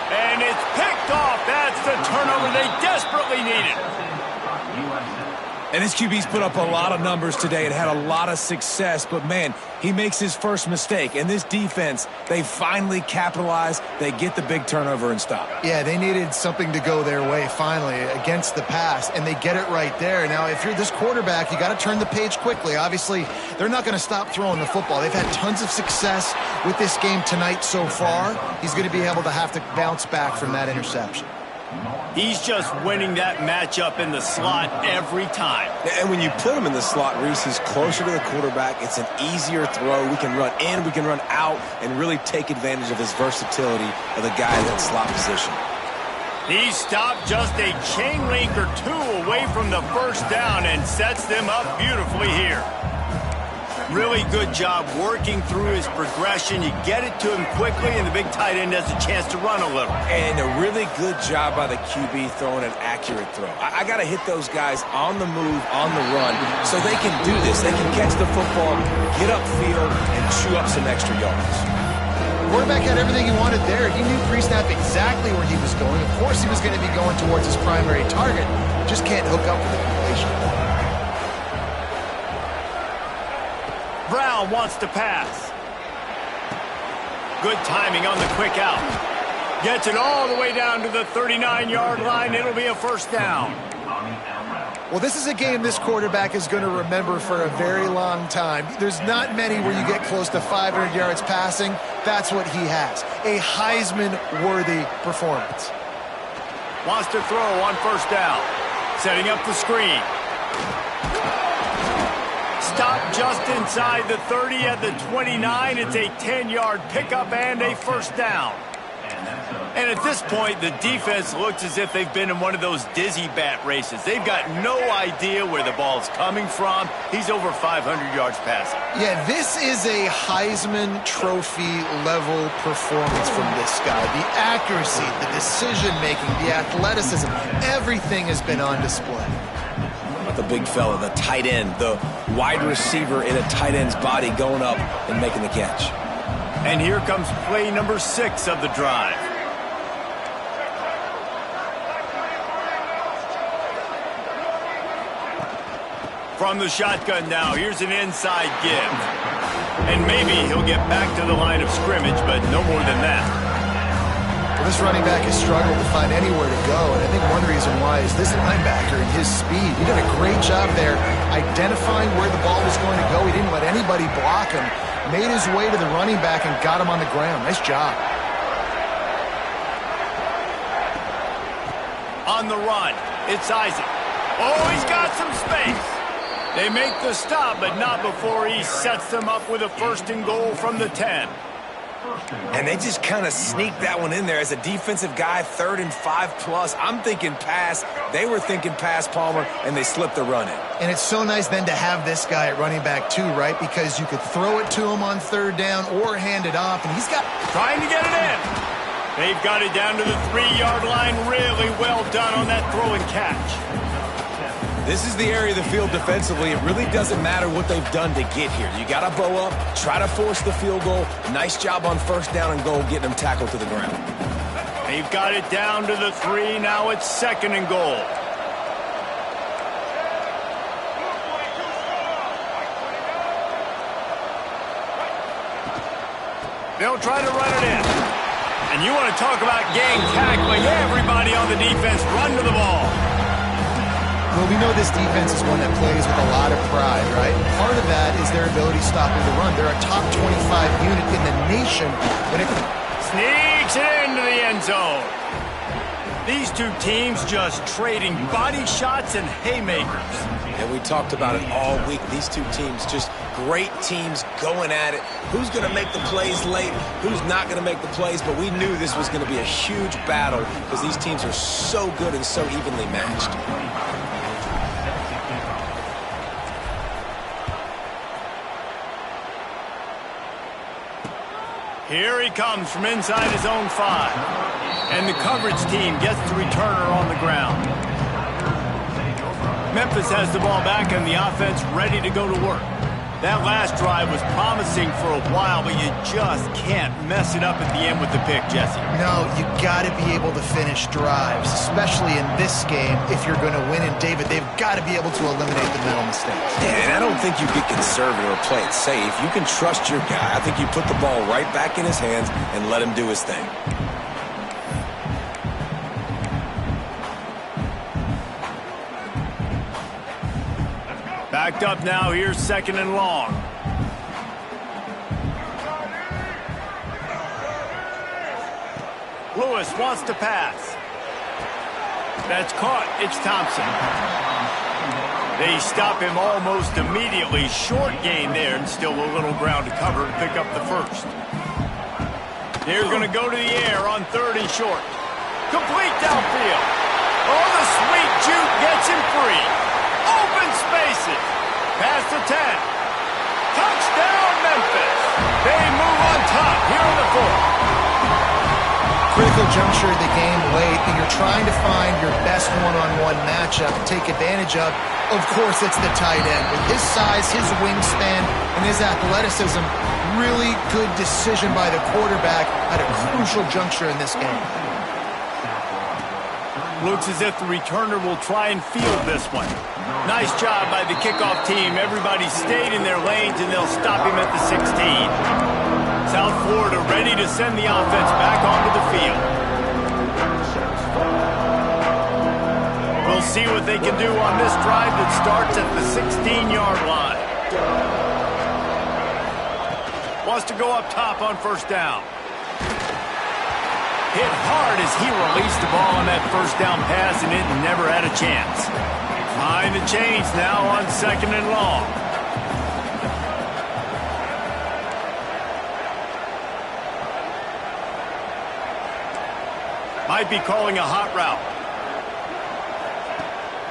And it's picked off. That's the turnover they desperately needed. And this QB's put up a lot of numbers today and had a lot of success, but man, he makes his first mistake. And this defense, they finally capitalize. They get the big turnover and stop. Yeah, they needed something to go their way finally against the pass, and they get it right there. Now, if you're this quarterback, you got to turn the page quickly. Obviously, they're not going to stop throwing the football. They've had tons of success with this game tonight so far. He's going to be able to have to bounce back from that interception. He's just winning that matchup in the slot every time. And when you put him in the slot, Reese is closer to the quarterback. It's an easier throw. We can run in, we can run out, and really take advantage of his versatility of the guy in that slot position. He stopped just a chain link or 2 away from the first down and sets them up beautifully here. Really good job working through his progression. You get it to him quickly, and the big tight end has a chance to run a little. And a really good job by the QB throwing an accurate throw. I got to hit those guys on the move, on the run, so they can do this. They can catch the football, get upfield, and chew up some extra yards. Quarterback had everything he wanted there. He knew pre-snap exactly where he was going. Of course he was going to be going towards his primary target. Just can't hook up with the completion. Brown wants to pass. Good timing on the quick out. Gets it all the way down to the 39-yard line. It'll be a first down. Well, this is a game this quarterback is going to remember for a very long time. There's not many where you get close to 500 yards passing. That's what he has. A Heisman-worthy performance. Wants to throw on first down. Setting up the screen. Stop just inside the 30 at the 29. It's a 10-yard pickup and a first down. And at this point, the defense looks as if they've been in one of those dizzy bat races. They've got no idea where the ball is coming from. He's over 500 yards passing. Yeah, this is a Heisman Trophy level performance from this guy. The accuracy, the decision-making, the athleticism, everything has been on display. The big fella, the tight end, the wide receiver in a tight end's body going up and making the catch. And here comes play number 6 of the drive. From the shotgun now, here's an inside give. And maybe he'll get back to the line of scrimmage, but no more than that. Well, this running back has struggled to find anywhere to go, and I think one reason why is this linebacker and his speed. He did a great job there identifying where the ball was going to go. He didn't let anybody block him. Made his way to the running back and got him on the ground. Nice job. On the run, it's Isaac. Oh, he's got some space. They make the stop, but not before he sets them up with a 1st and goal from the 10. And they just kind of sneaked that one in there. As a defensive guy, 3rd and 5+. I'm thinking pass. They were thinking pass, Palmer, and they slipped the run in. And it's so nice then to have this guy at running back too, right? Because you could throw it to him on 3rd down or hand it off, and he's got... Trying to get it in. They've got it down to the 3-yard line. Really well done on that throw and catch. This is the area of the field defensively. It really doesn't matter what they've done to get here. You got to bow up, try to force the field goal. Nice job on 1st down and goal, getting them tackled to the ground. They've got it down to the 3. Now it's 2nd and goal. They'll try to run it in. And you want to talk about gang tackling. Everybody on the defense run to the ball. Well, we know this defense is one that plays with a lot of pride, right? Part of that is their ability stopping the run. They're a top 25 unit in the nation when it sneaks it into the end zone. These two teams just trading body shots and haymakers. And we talked about it all week. These two teams, just great teams going at it. Who's going to make the plays late? Who's not going to make the plays? But we knew this was going to be a huge battle because these teams are so good and so evenly matched. Here he comes from inside his own 5. And the coverage team gets the returner on the ground. Memphis has the ball back and the offense ready to go to work. That last drive was promising for a while, but you just can't mess it up at the end with the pick, Jesse. No, you got to be able to finish drives, especially in this game. If you're going to win, and David, they've got to be able to eliminate the mental mistakes. Yeah, and I don't think you get conservative or play it safe. You can trust your guy. I think you put the ball right back in his hands and let him do his thing. Backed up now, here's 2nd and long. Lewis wants to pass. That's caught, it's Thompson. They stop him almost immediately. Short gain there and still a little ground to cover to pick up the 1st. They're going to go to the air on 3rd and short. Complete downfield. Oh, the sweet juke gets him free. Open spaces. Past the 10. Touchdown, Memphis. They move on top here in the 4th. Critical juncture of the game late, and you're trying to find your best one-on-one matchup to take advantage of. Of course, it's the tight end. With his size, his wingspan, and his athleticism, really good decision by the quarterback at a crucial juncture in this game. Looks as if the returner will try and field this one. Nice job by the kickoff team. Everybody stayed in their lanes, and they'll stop him at the 16. South Florida ready to send the offense back onto the field. They'll see what they can do on this drive that starts at the 16-yard line. Wants to go up top on first down. Hit hard as he released the ball on that first down pass, and it never had a chance. Behind the chains now on 2nd and long. Might be calling a hot route.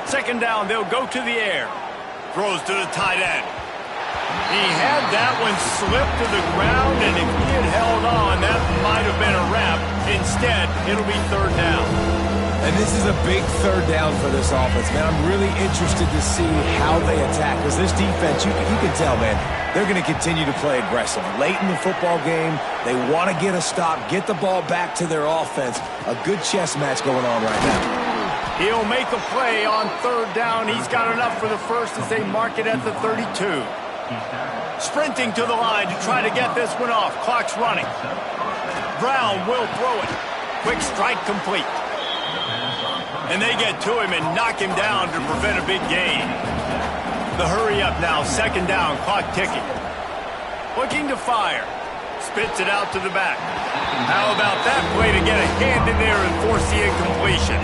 2nd down, they'll go to the air. Throws to the tight end. He had that one slip to the ground, and if he had held on, that might have been a wrap. Instead, it'll be 3rd down. And this is a big 3rd down for this offense, man. I'm really interested to see how they attack, because this defense, you can tell, man, they're going to continue to play aggressive. Late in the football game, they want to get a stop, get the ball back to their offense. A good chess match going on right now. He'll make a play on 3rd down. He's got enough for the first as they mark it at the 32. Sprinting to the line to try to get this one off. Clock's running. Brown will throw it. Quick strike complete. And they get to him and knock him down to prevent a big gain. The hurry up now. 2nd down. Clock ticking. Looking to fire. Spits it out to the back. How about that play to get a hand in there and force the incompletion?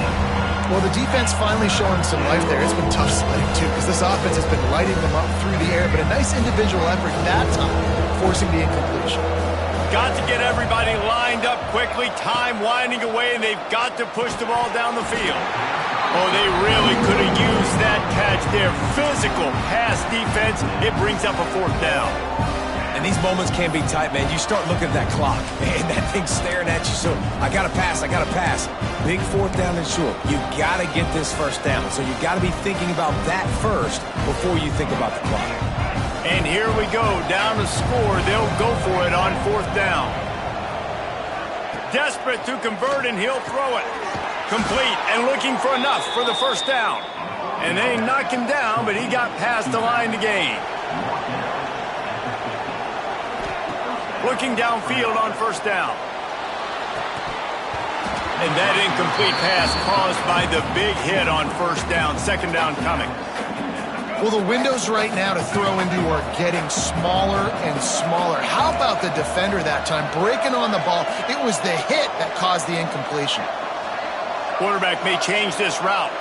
Well, the defense finally showing some life there. It's been tough sledding, too, because this offense has been lighting them up through the air, but a nice individual effort that time, forcing the incompletion. Got to get everybody lined up quickly, time winding away, and they've got to push the ball down the field. Oh, they really could have used that catch there. Physical pass defense, it brings up a 4th down. And these moments can be tight, man. You start looking at that clock, and that thing's staring at you. So I got to pass. Big 4th down and short. You got to get this 1st down. So you got to be thinking about that first before you think about the clock. And here we go, down to score. They'll go for it on 4th down. Desperate to convert, and he'll throw it. Complete and looking for enough for the 1st down. And they knock him down, but he got past the line to gain. Looking downfield on 1st down. And that incomplete pass caused by the big hit on 1st down. 2nd down coming. Well, the windows right now to throw into are getting smaller and smaller. How about the defender that time breaking on the ball? It was the hit that caused the incompletion. Quarterback may change this route.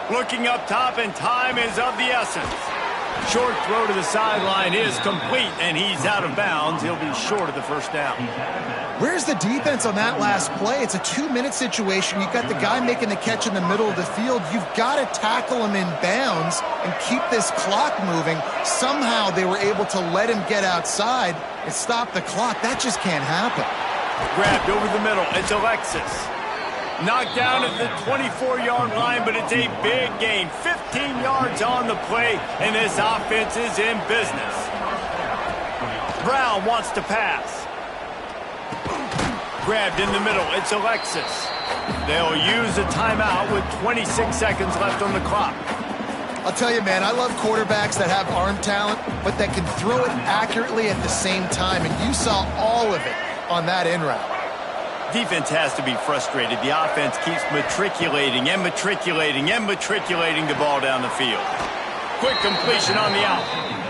Looking up top, and time is of the essence. Short throw to the sideline is complete, and he's out of bounds. He'll be short of the 1st down. Where's the defense on that last play? It's a 2-minute situation. You've got the guy making the catch in the middle of the field. You've got to tackle him in bounds and keep this clock moving. Somehow they were able to let him get outside and stop the clock. That just can't happen. Grabbed over the middle. It's Alexis. Knocked down at the 24-yard line, but it's a big gain. 15 yards on the play, and this offense is in business. Brown wants to pass. Grabbed in the middle. It's Alexis. They'll use a timeout with 26 seconds left on the clock. I'll tell you, man, I love quarterbacks that have arm talent, but that can throw it accurately at the same time, and you saw all of it on that in route. Defense has to be frustrated. The offense keeps matriculating and matriculating and matriculating the ball down the field. Quick completion on the out.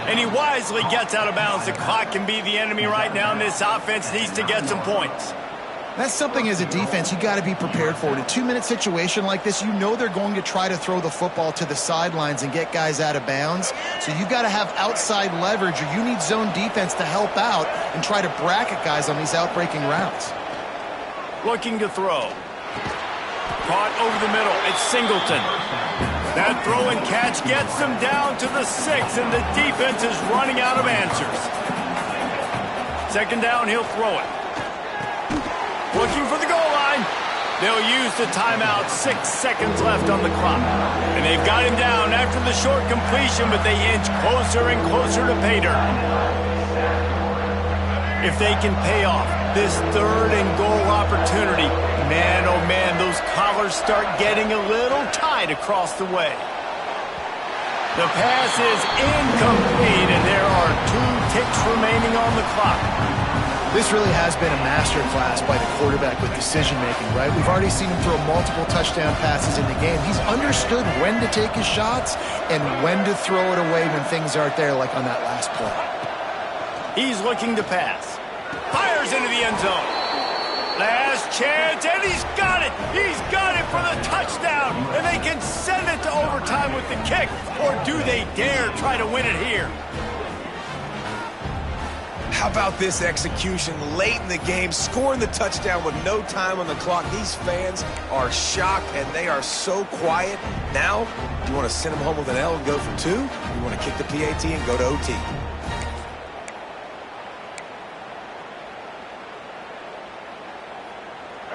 And he wisely gets out of bounds. The clock can be the enemy right now, and this offense needs to get some points. That's something as a defense you got to be prepared for. In a 2-minute situation like this, you know they're going to try to throw the football to the sidelines and get guys out of bounds. So you got to have outside leverage, or you need zone defense to help out and try to bracket guys on these outbreaking routes. Looking to throw. Caught over the middle. It's Singleton. That throw and catch gets them down to the 6, and the defense is running out of answers. 2nd down, he'll throw it. Looking for the goal line. They'll use the timeout. 6 seconds left on the clock. And they've got him down after the short completion, but they inch closer and closer to pay dirt. If they can pay off this 3rd and goal opportunity, man, oh man, those collars start getting a little tight across the way. The pass is incomplete, and there are 2 ticks remaining on the clock. This really has been a masterclass by the quarterback with decision-making, right? We've already seen him throw multiple touchdown passes in the game. He's understood when to take his shots and when to throw it away when things aren't there, like on that last play. He's looking to pass. Fires into the end zone. Last chance, and he's got it! He's got it for the touchdown! And they can send it to overtime with the kick. Or do they dare try to win it here? How about this execution late in the game, scoring the touchdown with no time on the clock? These fans are shocked, and they are so quiet. Now, you want to send them home with an L and go for two? You want to kick the PAT and go to OT?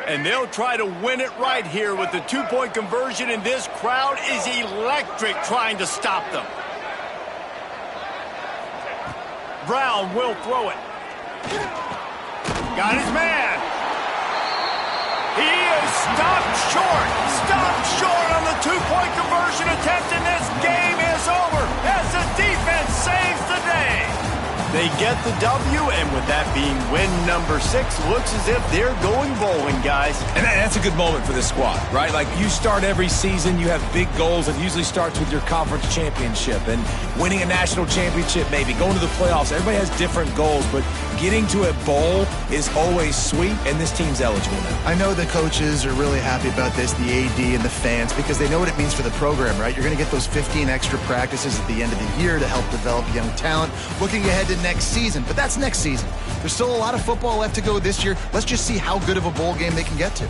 And they'll try to win it right here with the two-point conversion, and this crowd is electric trying to stop them. Brown will throw it. Got his man. He is stopped short on the two-point conversion attempt, and this game is over as the defense saves the day. They get the W, and with that being win number 6, looks as if they're going bowling, guys. And that's a good moment for this squad, right? Like, you start every season, you have big goals. It usually starts with your conference championship and winning a national championship, maybe going to the playoffs. Everybody has different goals, but getting to a bowl is always sweet, and this team's eligible now. I know the coaches are really happy about this, the AD and the fans, because they know what it means for the program, right? You're going to get those 15 extra practices at the end of the year to help develop young talent. Looking ahead to next season, but that's next season. There's still a lot of football left to go this year. Let's just see how good of a bowl game they can get to.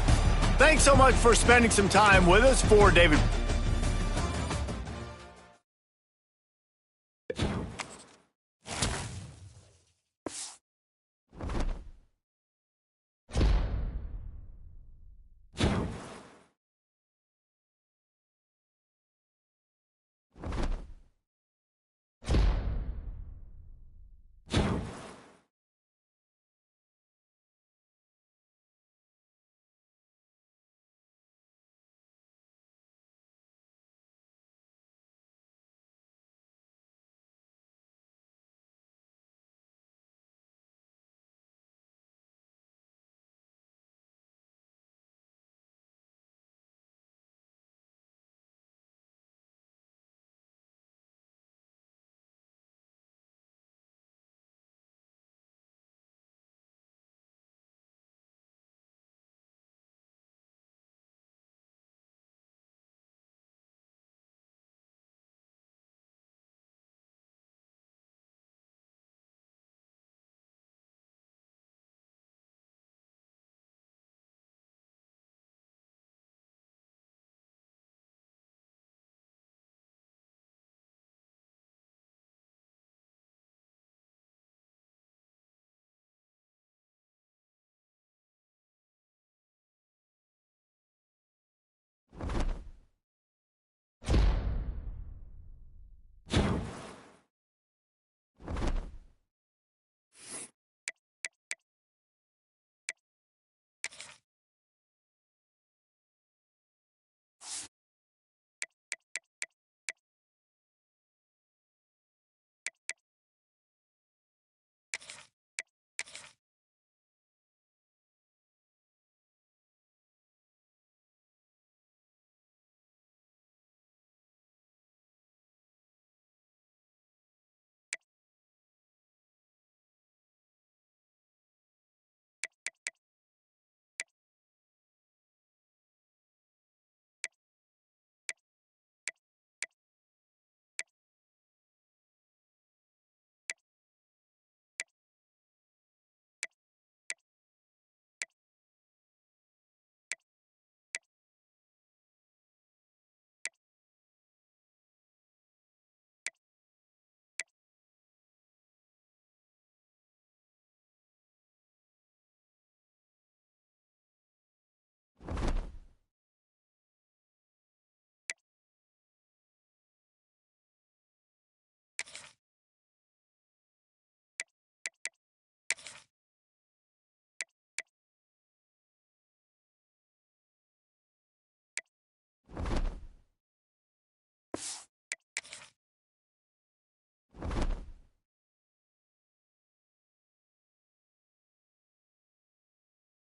Thanks so much for spending some time with us. For David